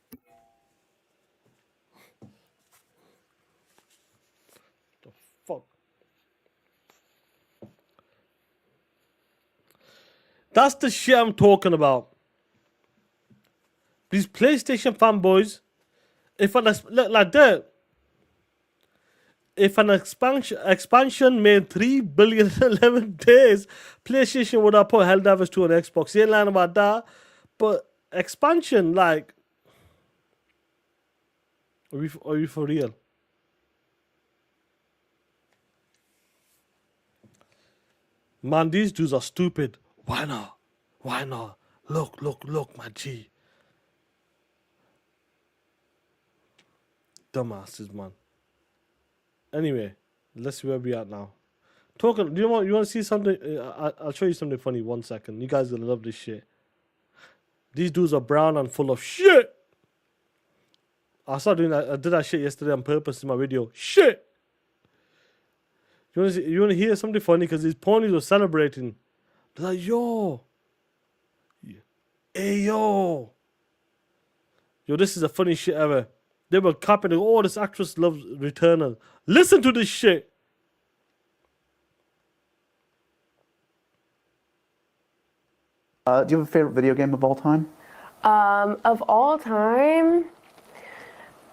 The fuck? That's the shit I'm talking about. These PlayStation fanboys, if I look like that, if an expansion made 3 billion in 11 days, PlayStation would have put Helldivers 2 on Xbox. You ain't lying about that. But expansion, like, are we for real? Man, these dudes are stupid. Why not? Look, my G. Dumbasses, man. Anyway, let's see where we at now. Do you want to see something? I'll show you something funny. 1 second. You guys gonna love this shit. These dudes are brown and full of shit. I started doing that. I did that shit yesterday on purpose in my video. Shit. You want to hear something funny? Because these ponies were celebrating. They're like, yo. Hey, yo. Yo, this is the funniest shit ever. They were copying. Oh, this actress loves Returnal. Listen to this shit.
Do you have a favorite video game of all time?
Of all time,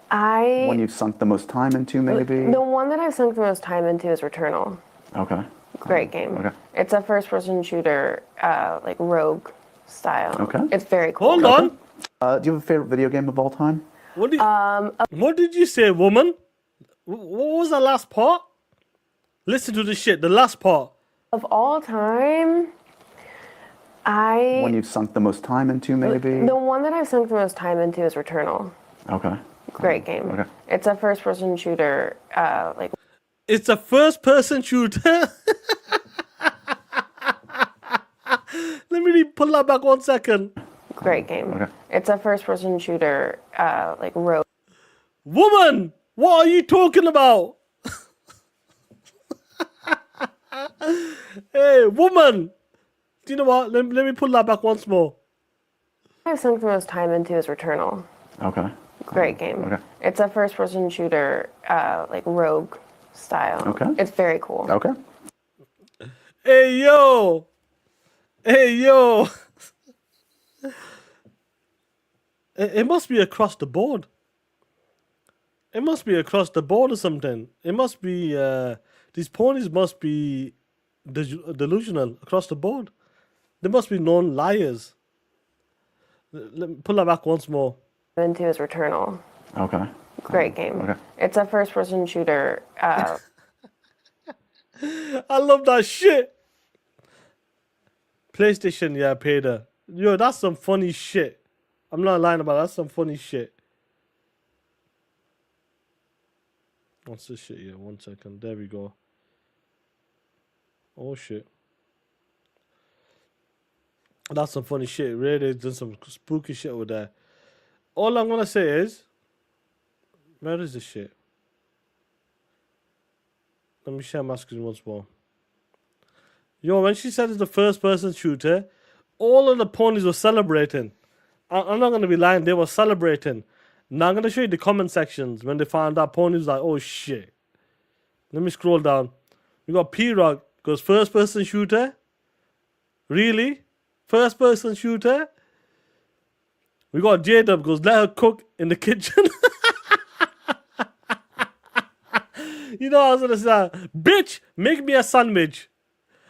One you've sunk the most time into, maybe?
the one that I've sunk the most time into is Returnal.
Okay.
Great game.
Okay.
It's a first-person shooter, like rogue style.
Okay.
It's very cool.
Hold on.
Do you have a favorite video game of all time?
What did you say, woman? What was the last part? Listen to this shit. The last part.
Of all time,
One you've sunk the most time into, maybe?
the one that I've sunk the most time into is Returnal.
Okay.
Great game.
Okay.
It's a first-person shooter, like
It's a first-person shooter. Let me pull that back 1 second.
great game.
Okay.
It's a first-person shooter, like rogue.
Woman, what are you talking about? Hey, woman. Do you know what? Let me pull that back once more.
I've sunk the most time into is Returnal.
Okay.
Great game.
Okay.
It's a first-person shooter, like rogue style.
Okay.
It's very cool.
Okay.
Hey, yo. It must be across the board. It must be across the board or something. It must be, these ponies must be delusional across the board. They must be known liars. Let me pull that back once more.
Into is Returnal.
Okay.
Great game.
Okay.
It's a first-person shooter.
I love that shit. PlayStation, yeah, paid her. Yo, that's some funny shit. I'm not lying about it. That's some funny shit. What's this shit here? 1 second. There we go. Oh, shit. That's some funny shit. Really done some spooky shit over there. All I'm going to say is, where is this shit? Let me share my screen once more. Yo, when she said it's the first-person shooter, all of the ponies were celebrating. I'm not going to be lying. They were celebrating. Now I'm going to show you the comment sections when they found out ponies like, oh, shit. Let me scroll down. We got P-Rock goes, first-person shooter? Really? First-person shooter? We got J-Dub goes, let her cook in the kitchen. You know what I was going to say? Bitch, make me a sandwich.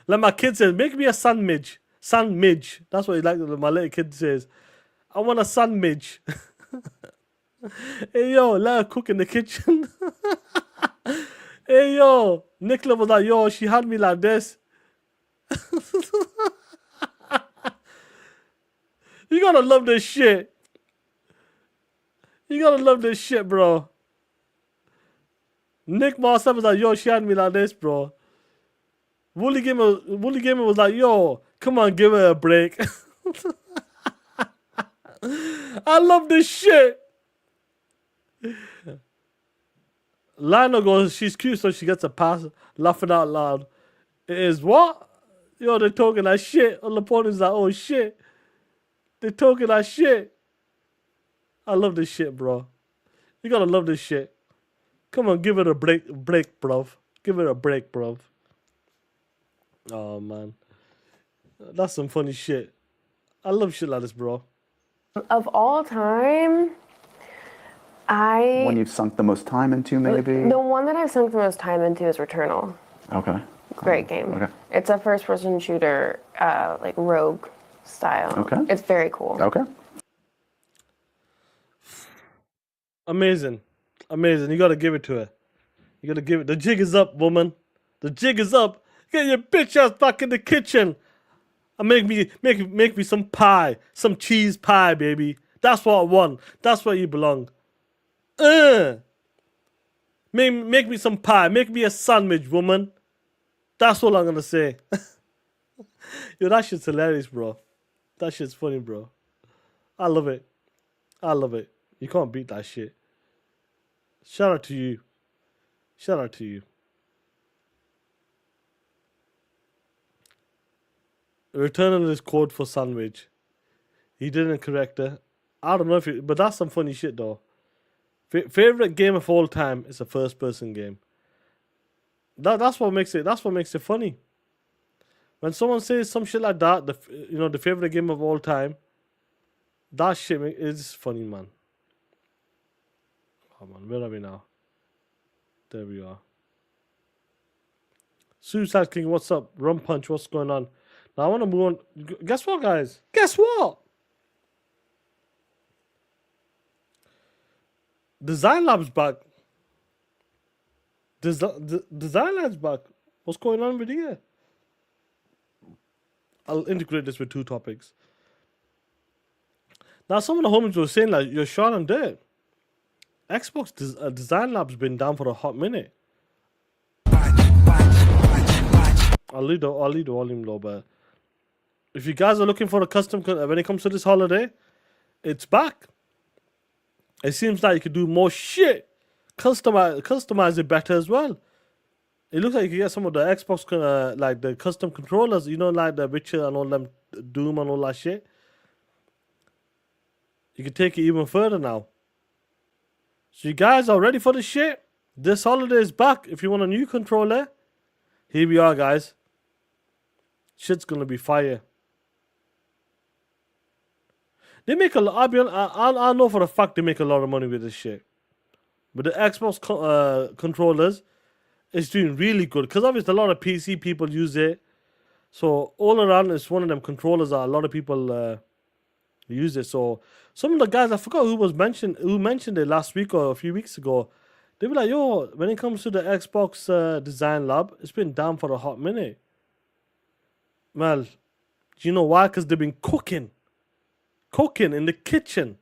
Like my kid says, make me a sandwich. Sandwich. That's what my little kid says. I want a sandwich. Hey, yo, let her cook in the kitchen. Hey, yo, Nicola was like, yo, she had me like this. You gotta love this shit. You gotta love this shit, bro. Nick Marcel was like, yo, she had me like this, bro. Wooly Gamer was like, yo, come on, give her a break. I love this shit. Lionel goes, she's cute, so she gets a pass, laughing out loud. It is what? Yo, they're talking that shit. All the opponent's like, oh shit. They're talking that shit. I love this shit, bro. You gotta love this shit. Come on, give it a break, bruv. Give it a break, bruv. Oh, man. That's some funny shit. I love shit like this, bro.
Of all time,
One you've sunk the most time into, maybe?
the one that I've sunk the most time into is Returnal.
Okay.
Great game.
Okay.
It's a first-person shooter, like rogue style.
Okay.
It's very cool.
Okay.
Amazing. Amazing. You gotta give it to her. You gotta give it. The jig is up, woman. The jig is up. Get your bitch ass back in the kitchen. And make me some pie. Some cheese pie, baby. That's what I want. That's where you belong. Make me some pie. Make me a sandwich, woman. That's all I'm gonna say. Yo, that shit's hilarious, bro. That shit's funny, bro. I love it. I love it. You can't beat that shit. Shout out to you. Shout out to you. Returnal is code for sandwich. He didn't correct her. I don't know if it, but that's some funny shit though. Favorite game of all time is a first-person game. That's what makes it. That's what makes it funny. When someone says some shit like that, the favorite game of all time, that shit is funny, man. Come on, where are we now? There we are. Suicide King, what's up? Rum Punch, what's going on? Now I want to move on. Guess what, guys? Guess what? Design Lab's back. Design Lab's back. What's going on with here? I'll integrate this with two topics. Now, some of the homies were saying like, you're shot on dirt. Xbox Design Lab's been down for a hot minute. I'll leave the volume low, but if you guys are looking for a custom, when it comes to this holiday, it's back. It seems like you could do more shit. Customize it better as well. It looks like you can get some of the Xbox, like the custom controllers, like the Witcher and all them, Doom and all that shit. You can take it even further now. So you guys are ready for the shit? This holiday is back. If you want a new controller, here we are, guys. Shit's gonna be fire. They make a lot. I know for a fact they make a lot of money with this shit. But the Xbox controllers is doing really good because obviously a lot of PC people use it. So all around, it's one of them controllers that a lot of people use it. So some of the guys, I forgot who mentioned it last week or a few weeks ago. They were like, yo, when it comes to the Xbox Design Lab, it's been down for a hot minute. Well, do you know why? Because they've been cooking in the kitchen.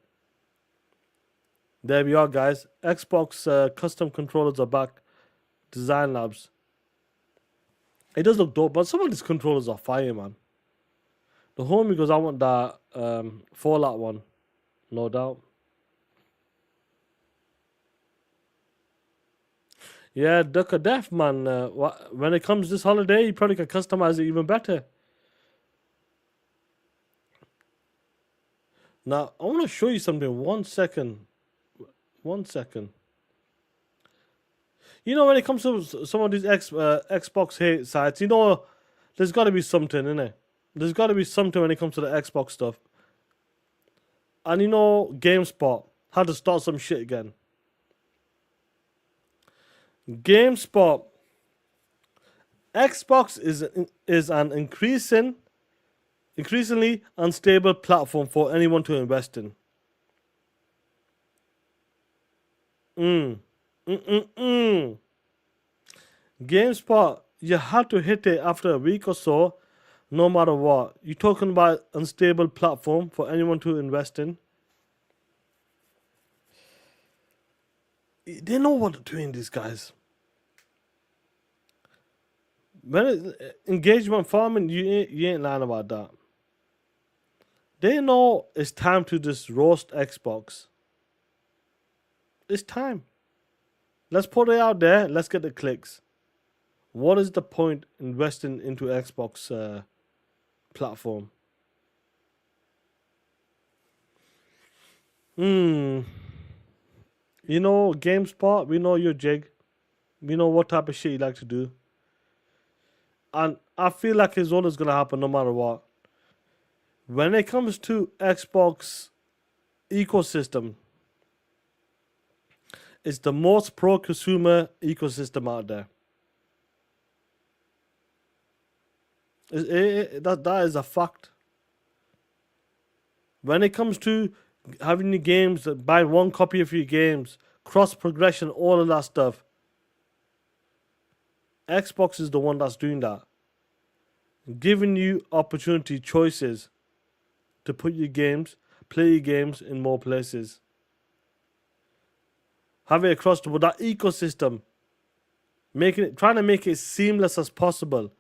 There we are, guys. Xbox custom controllers are back. Design Labs. It does look dope, but some of these controllers are fire, man. The homie goes, I want that Fallout one. No doubt. Yeah, Duck of Death, man. When it comes this holiday, you probably can customize it even better. Now, I want to show you something. 1 second. 1 second. When it comes to some of these Xbox hate sites, there's got to be something, innit? There's got to be something when it comes to the Xbox stuff. And GameSpot had to start some shit again. GameSpot. Xbox is an increasing Increasingly unstable platform for anyone to invest in. GameSpot, you had to hit it after a week or so, no matter what. You're talking about unstable platform for anyone to invest in. They know what they're doing, these guys. When engagement farming, you ain't lying about that. They know it's time to just roast Xbox. It's time. Let's put it out there. Let's get the clicks. What is the point investing into Xbox platform? You know, GameSpot, we know your jig. We know what type of shit you like to do. And I feel like it's always going to happen no matter what. When it comes to Xbox ecosystem, it's the most pro-consumer ecosystem out there. That is a fact. When it comes to having your games, buying one copy of your games, cross-progression, all of that stuff, Xbox is the one that's doing that. Giving you opportunity, choices to put your games, play your games in more places. Have it across the board, that ecosystem, trying to make it seamless as possible.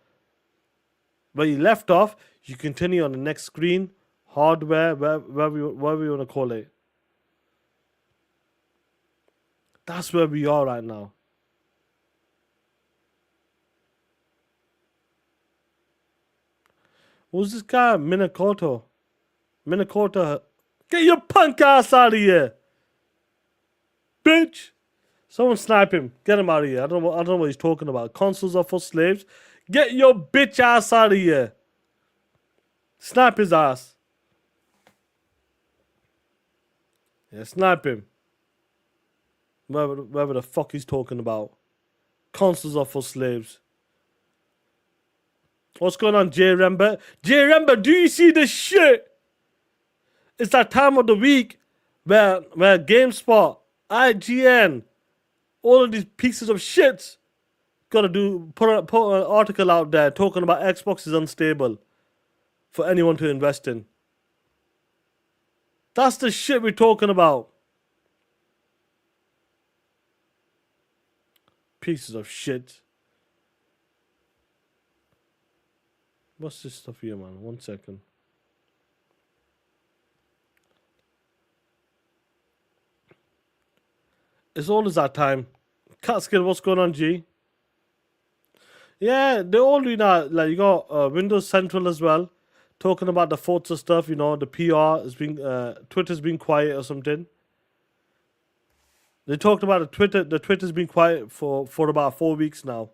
Where you left off, you continue on the next screen, hardware, whatever you want to call it. That's where we are right now. Who's this guy? Minakoto, get your punk ass out of here, bitch! Someone snipe him. Get him out of here. I don't know what he's talking about. Consoles are for slaves. Get your bitch ass out of here. Snipe his ass. Yeah, snipe him. Whatever the fuck he's talking about. Consoles are for slaves. What's going on, J Rember? J Rember, do you see this shit? It's that time of the week where GameSpot, IGN, all of these pieces of shit put an article out there talking about Xbox is unstable for anyone to invest in. That's the shit we're talking about. Pieces of shit. What's this stuff here, man? 1 second. It's always that time. Catskill, what's going on, G? Yeah, they're all doing that. Like, you got Windows Central as well, talking about the Forza stuff. You know, the PR is being Twitter's been quiet or something. They talked about the Twitter's been quiet for about 4 weeks now.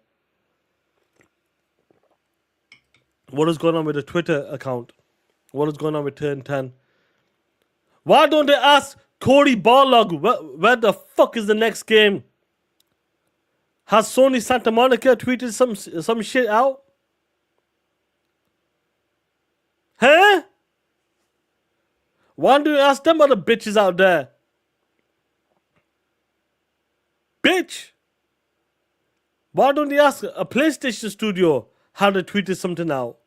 What is going on with the Twitter account? What is going on with Turn 10? Why don't they ask Cory Barlog where the fuck is the next game? Has Sony Santa Monica tweeted some shit out? Huh? Why don't you ask them other bitches out there? Bitch! Why don't they ask a PlayStation studio how they tweeted something out?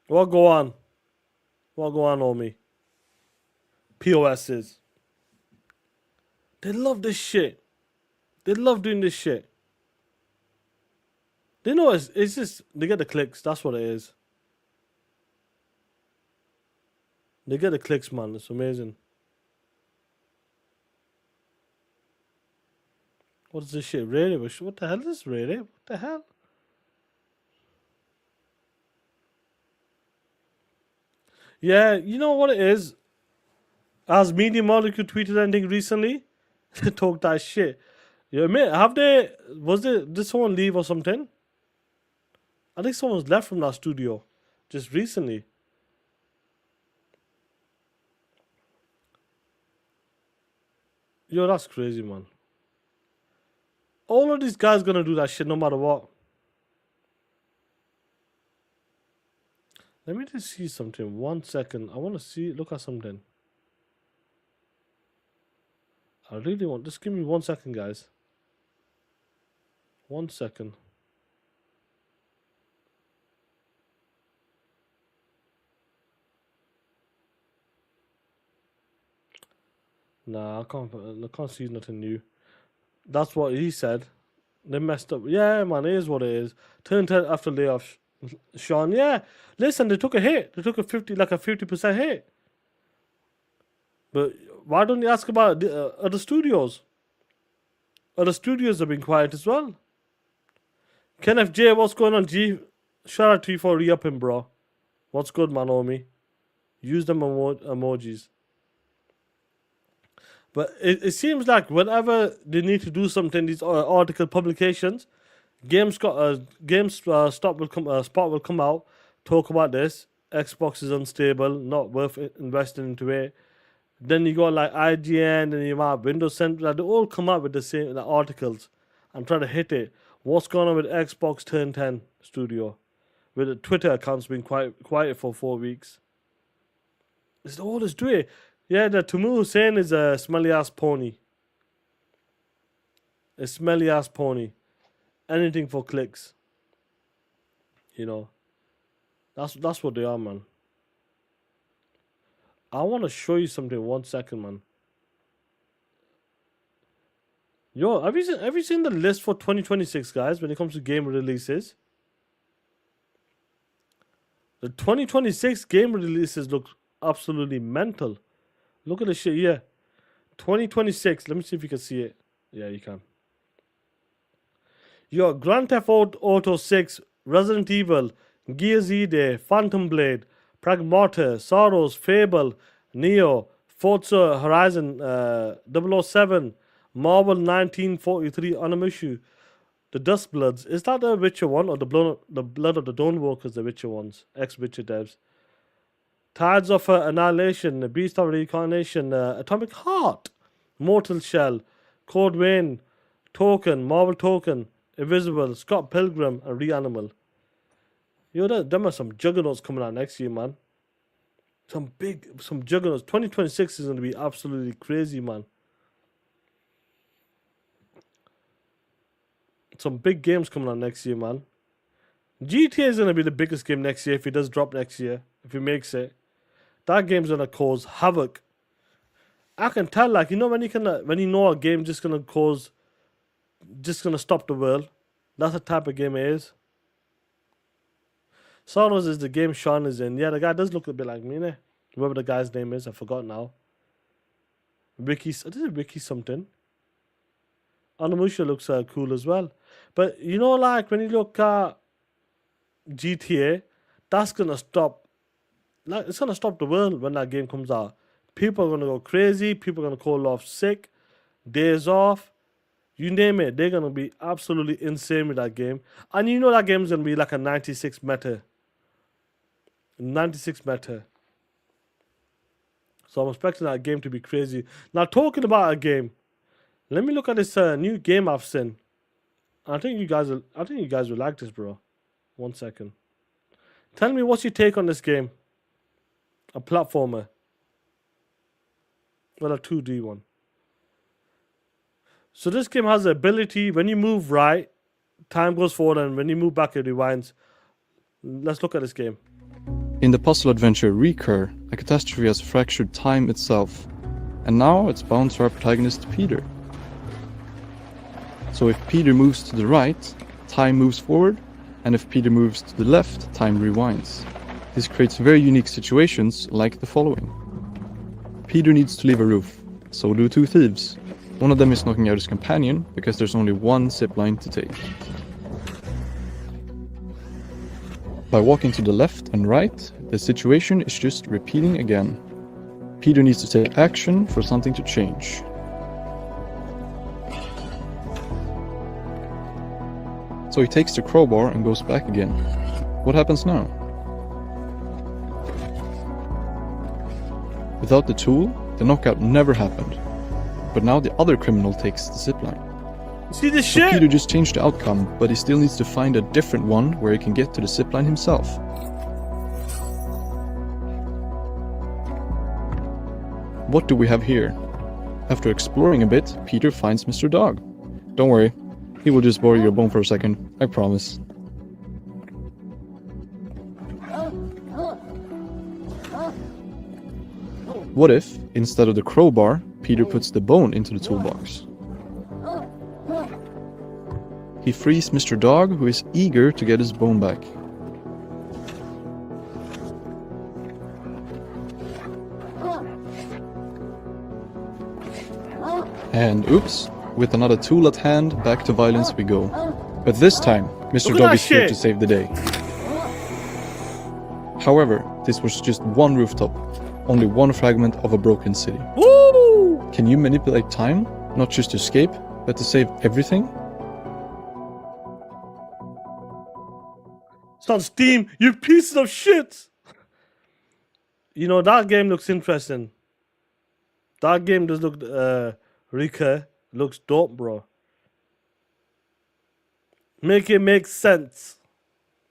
What go on? What go on, homie? POSs. They love this shit. They love doing this shit. They know it's just, they get the clicks. That's what it is. They get the clicks, man. It's amazing. What is this shit? Radio? What the hell is this radio? What the hell? Yeah, you know what it is? Has Media Molecule tweeted anything recently? They talk that shit. Yeah, man, did someone leave or something? I think someone's left from that studio just recently. Yo, that's crazy, man. All of these guys gonna do that shit no matter what. Let me just see something. 1 second. I want to see. Look at something. I really want. Just give me 1 second, guys. 1 second. Nah, I can't see nothing new. That's what he said. They messed up. Yeah, man, it is what it is. Turn 10 after layoff, Sean. Yeah, listen, they took a hit. They took a 50% hit. But why don't you ask about the other studios? Other studios have been quiet as well. Kenneth J, what's going on? G, shout out to you for re-upping, bro. What's good, man, homie? Use them emojis. But it seems like whenever they need to do something, these article publications, Spot will come out, talk about this. Xbox is unstable, not worth investing into it. Then you got like IGN and you have Windows Central. Like, they all come out with the same articles and try to hit it. What's going on with Xbox Turn 10 Studio? With the Twitter accounts being quiet for 4 weeks. It's all just do it. Yeah, the Tumu Hussein is a smelly ass pony. A smelly ass pony. Anything for clicks. You know. That's what they are, man. I want to show you something. 1 second, man. Yo, have you seen the list for 2026, guys, when it comes to game releases? The 2026 game releases look absolutely mental. Look at the shit here. 2026. Let me see if you can see it. Yeah, you can. Yo, Grand Theft Auto 6, Resident Evil, Gears E-Day, Phantom Blade, Pragmata, Sorrows, Fable, Neo, Forza Horizon 007, Marvel 1943 Onimusha, The Dustbloods. Is that the Witcher one or the Blood of the Dawnwalkers, the Witcher ones? Ex-Witcher devs. Tides of Annihilation, The Beast of Reincarnation, Atomic Heart, Mortal Shell, Code Vein, Token, Marvel Token, Invisible, Scott Pilgrim, and Reanimal. Yo, them are some juggernauts coming out next year, man. Some juggernauts. 2026 is going to be absolutely crazy, man. Some big games coming out next year, man. GTA is going to be the biggest game next year if it does drop next year. If it makes it. That game's going to cause havoc. I can tell, like, you know, when you know a game just going to stop the world. That's the type of game it is. Sonos is the game Sean is in. Yeah, the guy does look a bit like me, innit? Whoever the guy's name is, I forgot now. Ricky something. Onimusha looks cool as well. But, you know, like, when you look at GTA, that's going to stop. Like, it's going to stop the world when that game comes out. People are going to go crazy. People are going to call off sick. Days off. You name it. They're going to be absolutely insane with that game. And you know that game is going to be like a 96 meta. 96 meta. So I'm expecting that game to be crazy. Now, talking about a game. Let me look at this new game I've seen. I think you guys will like this, bro. 1 second. Tell me what's your take on this game. A platformer. Well, a 2D one. So this game has the ability, when you move right, time goes forward, and when you move back, it rewinds. Let's look at this game.
In the puzzle adventure Recur, a catastrophe has fractured time itself. And now it's bound to our protagonist Peter. So if Peter moves to the right, time moves forward, and if Peter moves to the left, time rewinds. This creates very unique situations like the following. Peter needs to leave a roof, so do two thieves. One of them is knocking out his companion because there's only one zipline to take. By walking to the left and right, the situation is just repeating again. Peter needs to take action for something to change. So he takes the crowbar and goes back again. What happens now? Without the tool, the knockout never happened. But now the other criminal takes the zipline.
See this
So
shit?
Peter just changed the outcome, but he still needs to find a different one where he can get to the zipline himself. what do we have here? After exploring a bit, Peter finds Mr. Dog. Don't worry, he will just borrow your bone for a second, I promise. What if, instead of the crowbar, Peter puts the bone into the toolbox? He frees Mr. Dog, who is eager to get his bone back. And oops, with another tool at hand, back to violence we go. But this time, Mr. Dog is here to save the day. However, this was just one rooftop, only one fragment of a broken city.
Woo!
Can you manipulate time, not just to escape, but to save everything?
It's on Steam, you pieces of shit! You know, that game looks interesting. That game does look, Rika, looks dope, bro. Make it make sense.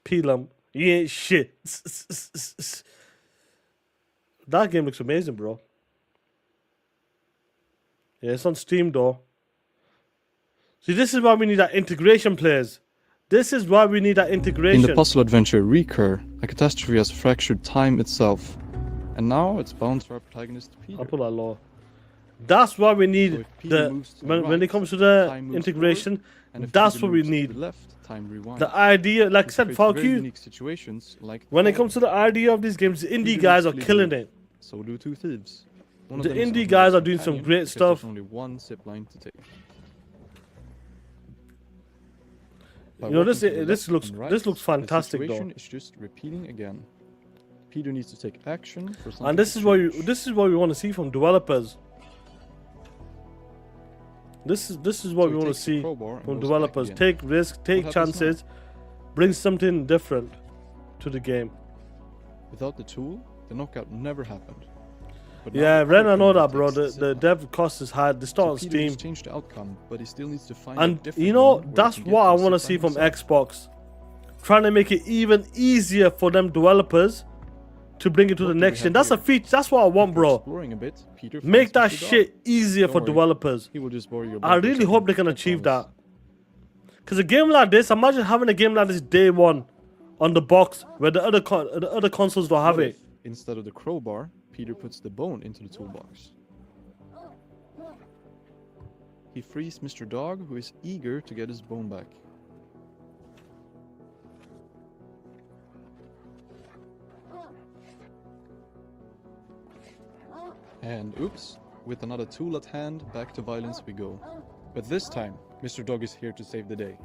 Pelum, you ain't shit. That game looks amazing, bro. Yeah, it's on Steam, though. See, this is why we need that integration, players. This is why we need that integration.
In the puzzle adventure Recur, a catastrophe has fractured time itself. And now it's bound to our protagonist Peter.
I'll put that low. That's why we need when it comes to the integration, that's what we need. The idea, like I said, fuck you. When it comes to the idea of these games, the indie guys are killing it.
So do two thieves.
The indie guys are doing some great stuff.
Only one zip line to take.
You know, this looks fantastic, though.
It's just repeating again. Peter needs to take action for something.
And this is what we want to see from developers. This is what we want to see from developers. Take risks, take chances, bring something different to the game.
Without the tool, the knockout never happened.
Yeah, Ren, I know that, bro. The dev cost is high. They start on
Peter
Steam.
has changed the outcome, but he still needs to find
And you know, that's what I want to see from Xbox. Trying to make it even easier for them developers to bring it to the next gen. That's a feature. That's what I want, bro. Make that shit easier for developers. I really hope they can achieve that. Because a game like this, imagine having a game like this day one on the box where the other consoles don't have it.
Instead of the crowbar, Peter puts the bone into the toolbox. He frees Mr. Dog, who is eager to get his bone back. And oops, with another tool at hand, back to violence we go. But this time, Mr. Dog is here to save the day.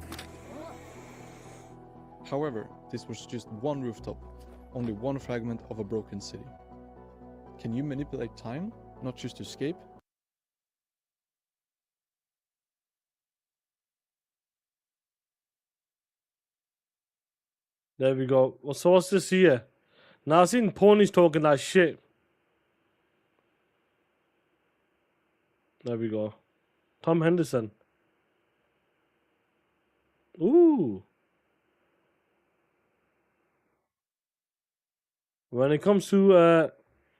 However, this was just one rooftop, only one fragment of a broken city. Can you manipulate time, not just to escape?
There we go. So what's this here? Now I've seen ponies talking that shit. There we go. Tom Henderson. Ooh. When it comes to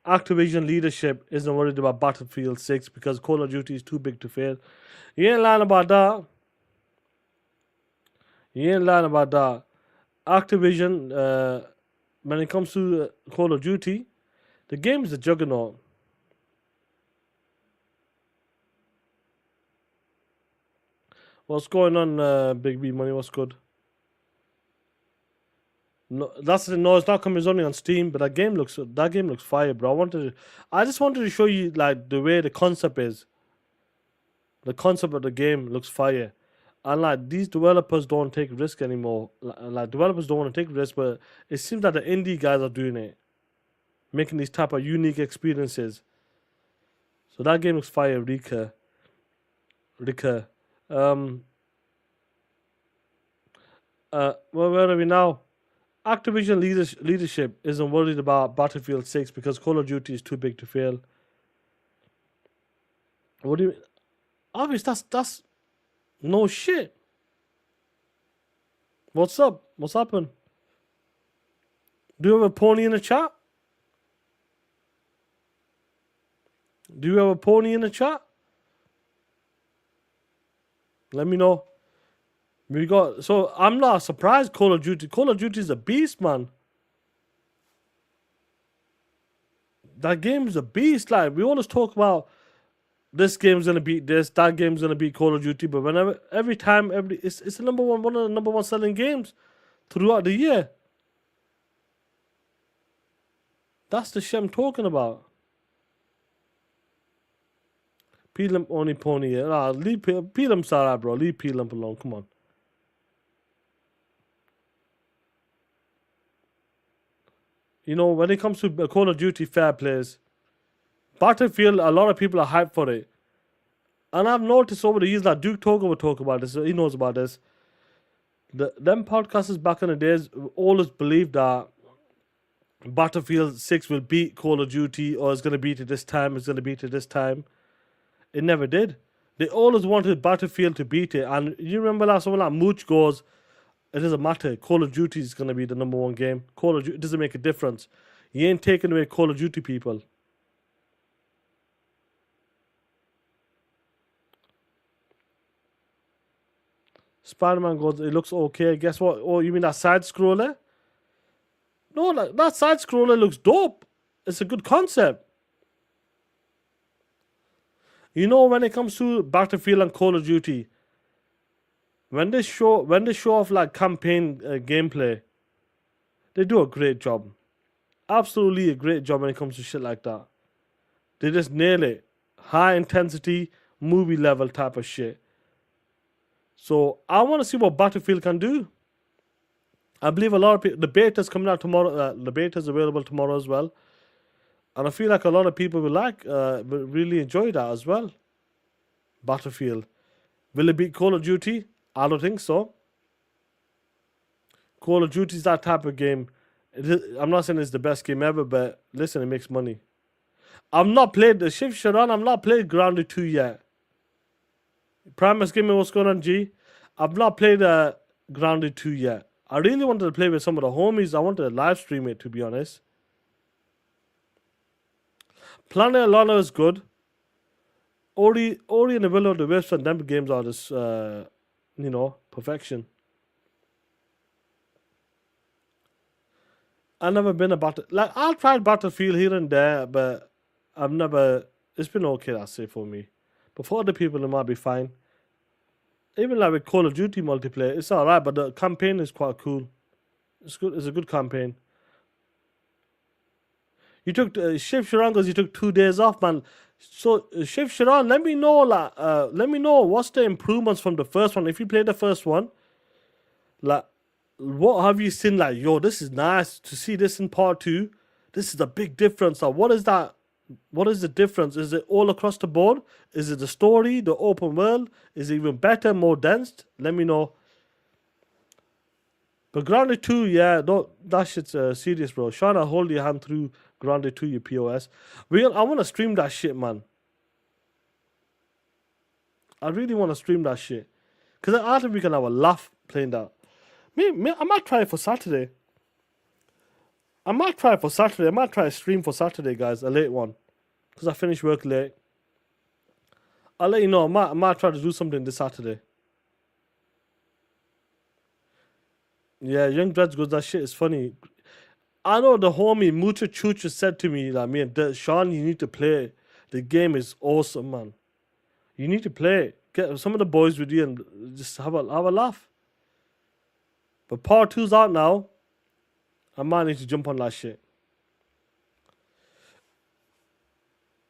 Activision leadership isn't worried about Battlefield 6 because Call of Duty is too big to fail. You ain't lying about that. You ain't lying about that. Activision, when it comes to Call of Duty, the game is a juggernaut. What's going on, Big B Money? What's good? No, it's not coming. It's only on Steam, but that game looks fire, bro. I just wanted to show you like the way the concept is. The concept of the game looks fire, and like these developers don't take risk anymore. Like developers don't want to take risks, but it seems that the indie guys are doing it, making these type of unique experiences. So that game looks fire, Rika. Where are we now? Activision leadership isn't worried about Battlefield 6 because Call of Duty is too big to fail. What do you mean? Obviously, that's no shit. What's up? What's happened? Do you have a pony in the chat? Do you have a pony in the chat? Let me know. So I'm not surprised. Call of Duty is a beast, man. That game is a beast. Like, we always talk about this game's gonna beat this, that game's gonna beat Call of Duty, but every time it's the one of the number one selling games throughout the year. That's the shit I'm talking about. Peel him only pony. Leave Peel him, Sarah, bro. Leave Peel him alone. Come on. You know, when it comes to Call of Duty fair plays, Battlefield, a lot of people are hyped for it. And I've noticed over the years that Duke Togo will talk about this. He knows about this. Them podcasters back in the days always believed that Battlefield 6 will beat Call of Duty, or it's going to beat it this time, it's going to beat it this time. It never did. They always wanted Battlefield to beat it. And you remember that someone like Mooch goes, it doesn't matter. Call of Duty is going to be the number one game. Call of Duty doesn't make a difference. You ain't taking away Call of Duty, people. Spider-Man goes, it looks okay. Guess what? Oh, you mean that side scroller? No, that side scroller looks dope. It's a good concept. You know, when it comes to Battlefield and Call of Duty, when they show off like campaign gameplay, they do a great job. Absolutely a great job when it comes to shit like that. They just nail it. High intensity, movie level type of shit. So I want to see what Battlefield can do. I believe a lot of people, the beta's coming out tomorrow. The beta's available tomorrow as well. And I feel like a lot of people will really enjoy that as well. Battlefield. Will it beat Call of Duty? I don't think so. Call of Duty is that type of game. I'm not saying it's the best game ever, but listen, it makes money. I've not played the Shift Sharon. I've not played Grounded 2 yet. Primus, give me what's going on, G. I've not played Grounded 2 yet. I really wanted to play with some of the homies. I wanted to live stream it, to be honest. Planet Alana is good. Ori and the Will of the Wisps and them games are just, perfection. I've never been I've tried Battlefield here and there, but it's been okay, I'd say, for me. But for other people, it might be fine. Even like with Call of Duty multiplayer, it's alright, but the campaign is quite cool. It's good. It's a good campaign. You took Shift Sharon because you took 2 days off, man. So Shift Sharon, let me know what's the improvements from the first one. If you played the first one, what have you seen? Like, yo, this is nice to see this in part 2. This is a big difference. What is that? What is the difference? Is it all across the board? Is it the story, the open world? Is it even better, more dense? Let me know. But Grounded 2, yeah, that shit's serious, bro. Shana, hold your hand through Grounded 2, your POS. I want to stream that shit, man. I really want to stream that shit. Because I think we can have a laugh playing that. I might try it for Saturday. I might try a stream for Saturday, guys. A late one. Because I finish work late. I'll let you know. I might try to do something this Saturday. Yeah, Young Dreads goes, that shit is funny. I know the homie Mucha Chucha said to me, like, man, Sean, you need to play it. The game is awesome, man. You need to play it. Get some of the boys with you and just have a laugh. But part 2's out now. I might need to jump on that shit.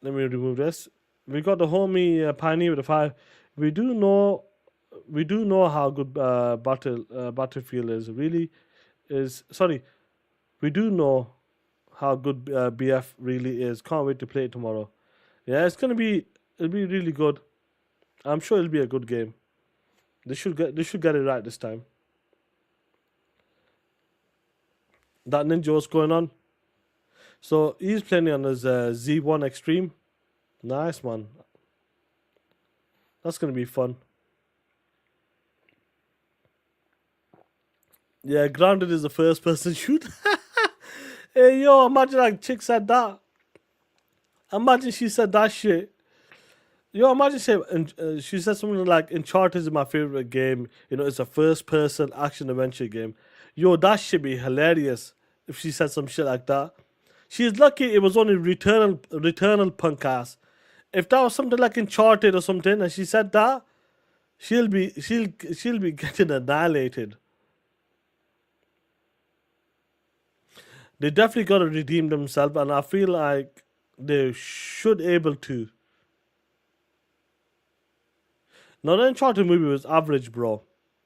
Let me remove this. We got the homie Pioneer with the 5. We do know how good Battlefield is. We do know how good BF really is. Can't wait to play it tomorrow. Yeah, it'll be really good. I'm sure it'll be a good game. They should get it right this time. That ninja, what's going on? So he's playing on his Z1 Extreme. Nice, man. That's gonna be fun. Yeah, Grounded is the first person shooter. Hey, yo, imagine like chick said that. Imagine she said that shit. Yo, imagine she said something like Uncharted is my favorite game. You know, it's a first-person action adventure game. Yo, that should be hilarious if she said some shit like that. She's lucky it was only Returnal punk ass. If that was something like Uncharted or something, and she said that, she'll be getting annihilated. They definitely got to redeem themselves, and I feel like they should able to. No, the Uncharted movie was average, bro.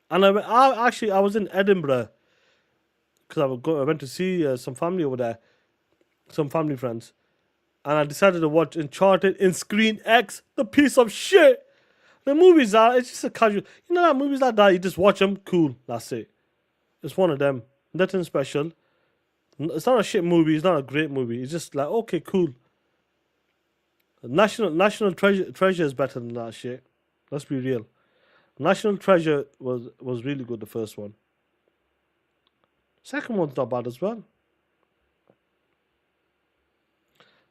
And I was in Edinburgh because I went to see some family over there, some family friends, and I decided to watch Uncharted in Screen X, the piece of shit. The movies are, it's just a casual, you know that movies like that, you just watch them, cool, that's it. It's one of them, nothing special. It's not a shit movie, it's not a great movie, it's just like, okay, cool. National Treasure is better than that shit. Let's be real. National Treasure was really good, the first one. Second one's not bad as well.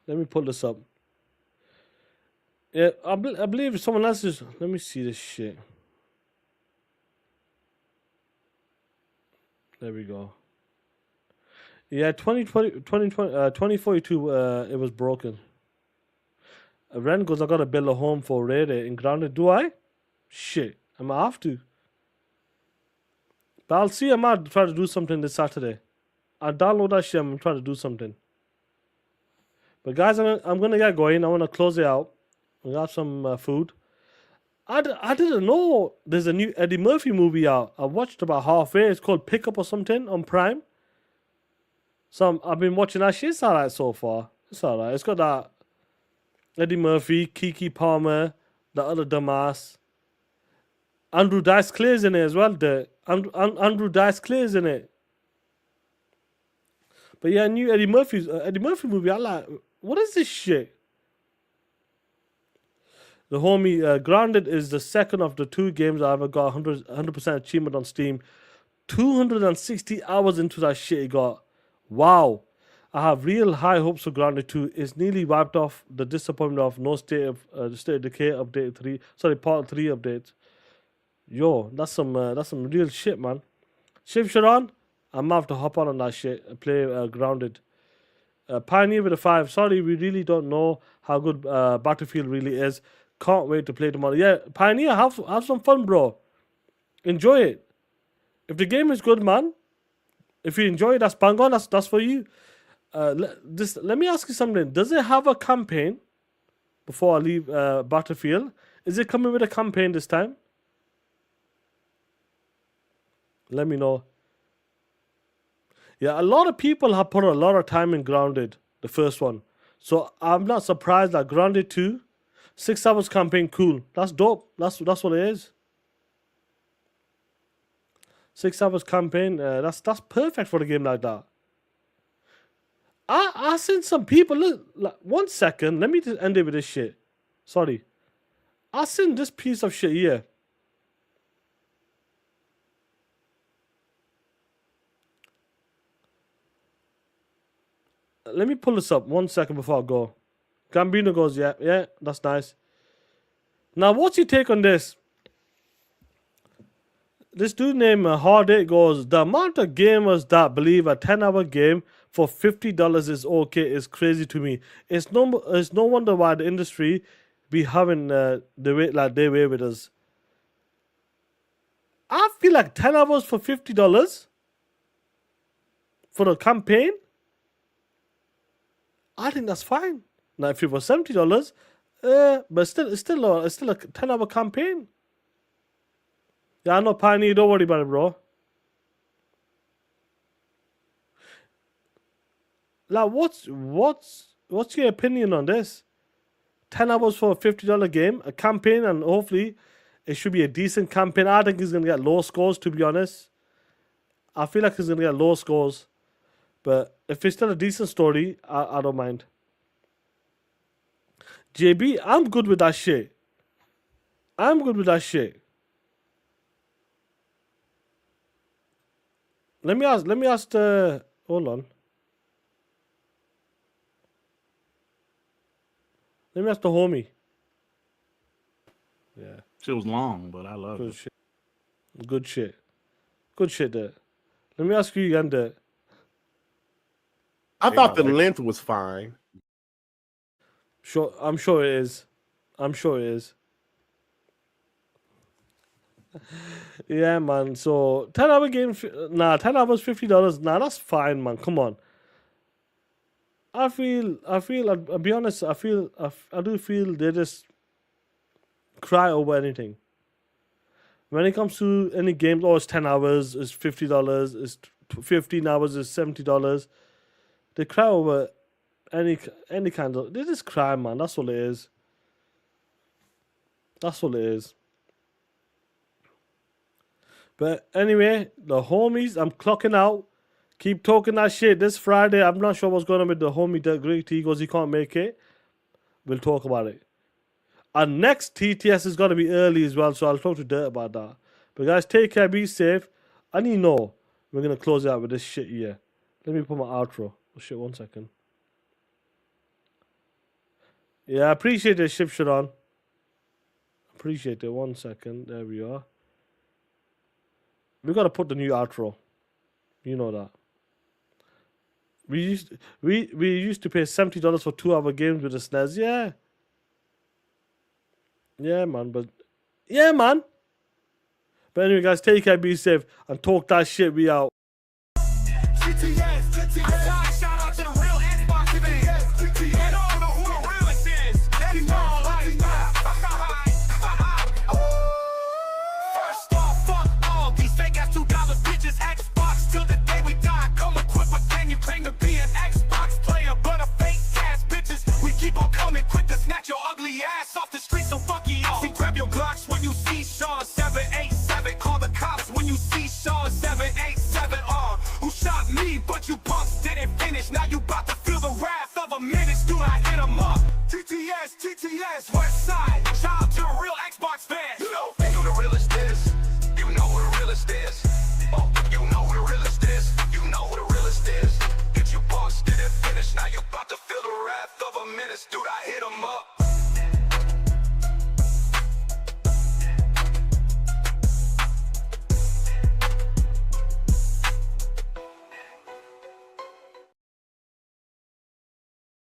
Let me pull this up. Yeah, I believe someone else is... Let me see this shit. There we go. Yeah, 2042, it was broken. Ren goes, I gotta build a home for Rayday in Grounded. Do I? Shit, I might have to. But I'll see, I might try to do something this Saturday. I'll download that shit, I'm trying to do something. But guys, I'm gonna get going. I wanna close it out. We got some food. I didn't know there's a new Eddie Murphy movie out. I watched about halfway. It's called Pickup or something on Prime. So I've been watching that shit. It's alright so far. It's alright. It's got that Eddie Murphy, Kiki Palmer, the other dumbass. Andrew Dice Clay's in it as well. Andrew Dice Clay's in it. But yeah, new Eddie Murphy movie. I like. What is this shit? The homie Grounded is the second of the 2 games I ever got 100% achievement on Steam. 260 hours into that shit he got. Wow. I have real high hopes for Grounded 2. It's nearly wiped off the disappointment of no State of Decay update 3. Sorry, part 3 update. Yo, that's some real shit, man. Shiv Sharon, I'm gonna have to hop on that shit and play Grounded. Pioneer with a 5. Sorry, we really don't know how good Battlefield really is. Can't wait to play tomorrow. Yeah, Pioneer, have some fun, bro. Enjoy it. If the game is good, man, if you enjoy it, that's bang on. That's for you. Let me ask you something. Does it have a campaign? Before I leave Battlefield, is it coming with a campaign this time? Let me know. Yeah, a lot of people have put a lot of time in Grounded, the first one. So I'm not surprised that Grounded 2, 6 hours campaign, cool. That's dope. That's what it is. 6 hours campaign, that's perfect for a game like that. I seen some people, look, 1 second, let me just end it with this shit. Sorry. I seen this piece of shit here. Let me pull this up 1 second before I go. Gambino goes, yeah, that's nice. Now, what's your take on this? This dude named Hard 8 goes, the amount of gamers that believe a 10-hour game for $50 is okay is crazy to me. It's no wonder why the industry be having the way like their way with us. I feel like 10 hours for $50 for a campaign, I think that's fine. Now, if it was $70, but it's still a 10-hour campaign. Yeah, I know, Pioneer. Don't worry about it, bro. Like, what's your opinion on this? 10 hours for a $50 game, a campaign, and hopefully it should be a decent campaign. I think he's gonna get low scores, to be honest. I feel like he's gonna get low scores, but if it's still a decent story, I don't mind. JB, I'm good with that shit. Let me ask hold on. Let me ask the homie. Yeah.
She was long, but I love
Good
it.
shit. Good shit. Good shit, there. Let me ask you again, there.
I thought the length was fine.
Sure, I'm sure it is. I'm sure it is. Yeah, man. So 10-hour game. 10 hours, $50. Nah, that's fine, man. Come on. I'll be honest. I do feel they just cry over anything. When it comes to any games, it's 10 hours, it's $50, it's 15 hours, it's $70. They cry over any kind of. They just cry, man. That's all it is. That's all it is. But anyway, the homies, I'm clocking out. Keep talking that shit. This Friday, I'm not sure what's going on with the homie Dirk Greek. He goes, he can't make it. We'll talk about it. Our next TTS is going to be early as well, so I'll talk to Dirt about that. But guys, take care, be safe. And you know, we're going to close it out with this shit here. Let me put my outro. Oh shit, 1 second. Yeah, I appreciate it, Ship Sharon. Appreciate it. 1 second. There we are. We got to put the new outro. You know that. We used to pay $70 for 2-hour games with the SNES. Yeah. Yeah, man. But anyway, guys, take care, be safe, and talk that shit. We out.
Shout out to the real Xbox fans. And all know who the realest is. First off, fuck all these fake ass $2 bitches. Xbox till the day we die. Come equipped with gang, you claim to be an Xbox player, but a fake ass bitches. We keep on coming quick to snatch your ugly ass off the street, so fuck you all. See, grab your Glocks when you see Sean 787. Call the cops when you see Sean 787. Who shot me, but you punks didn't finish. Now you about to feel the wrath of a menace. Do not hit 'em up. TTS, West Side. Shout out to the real Xbox fans. You know,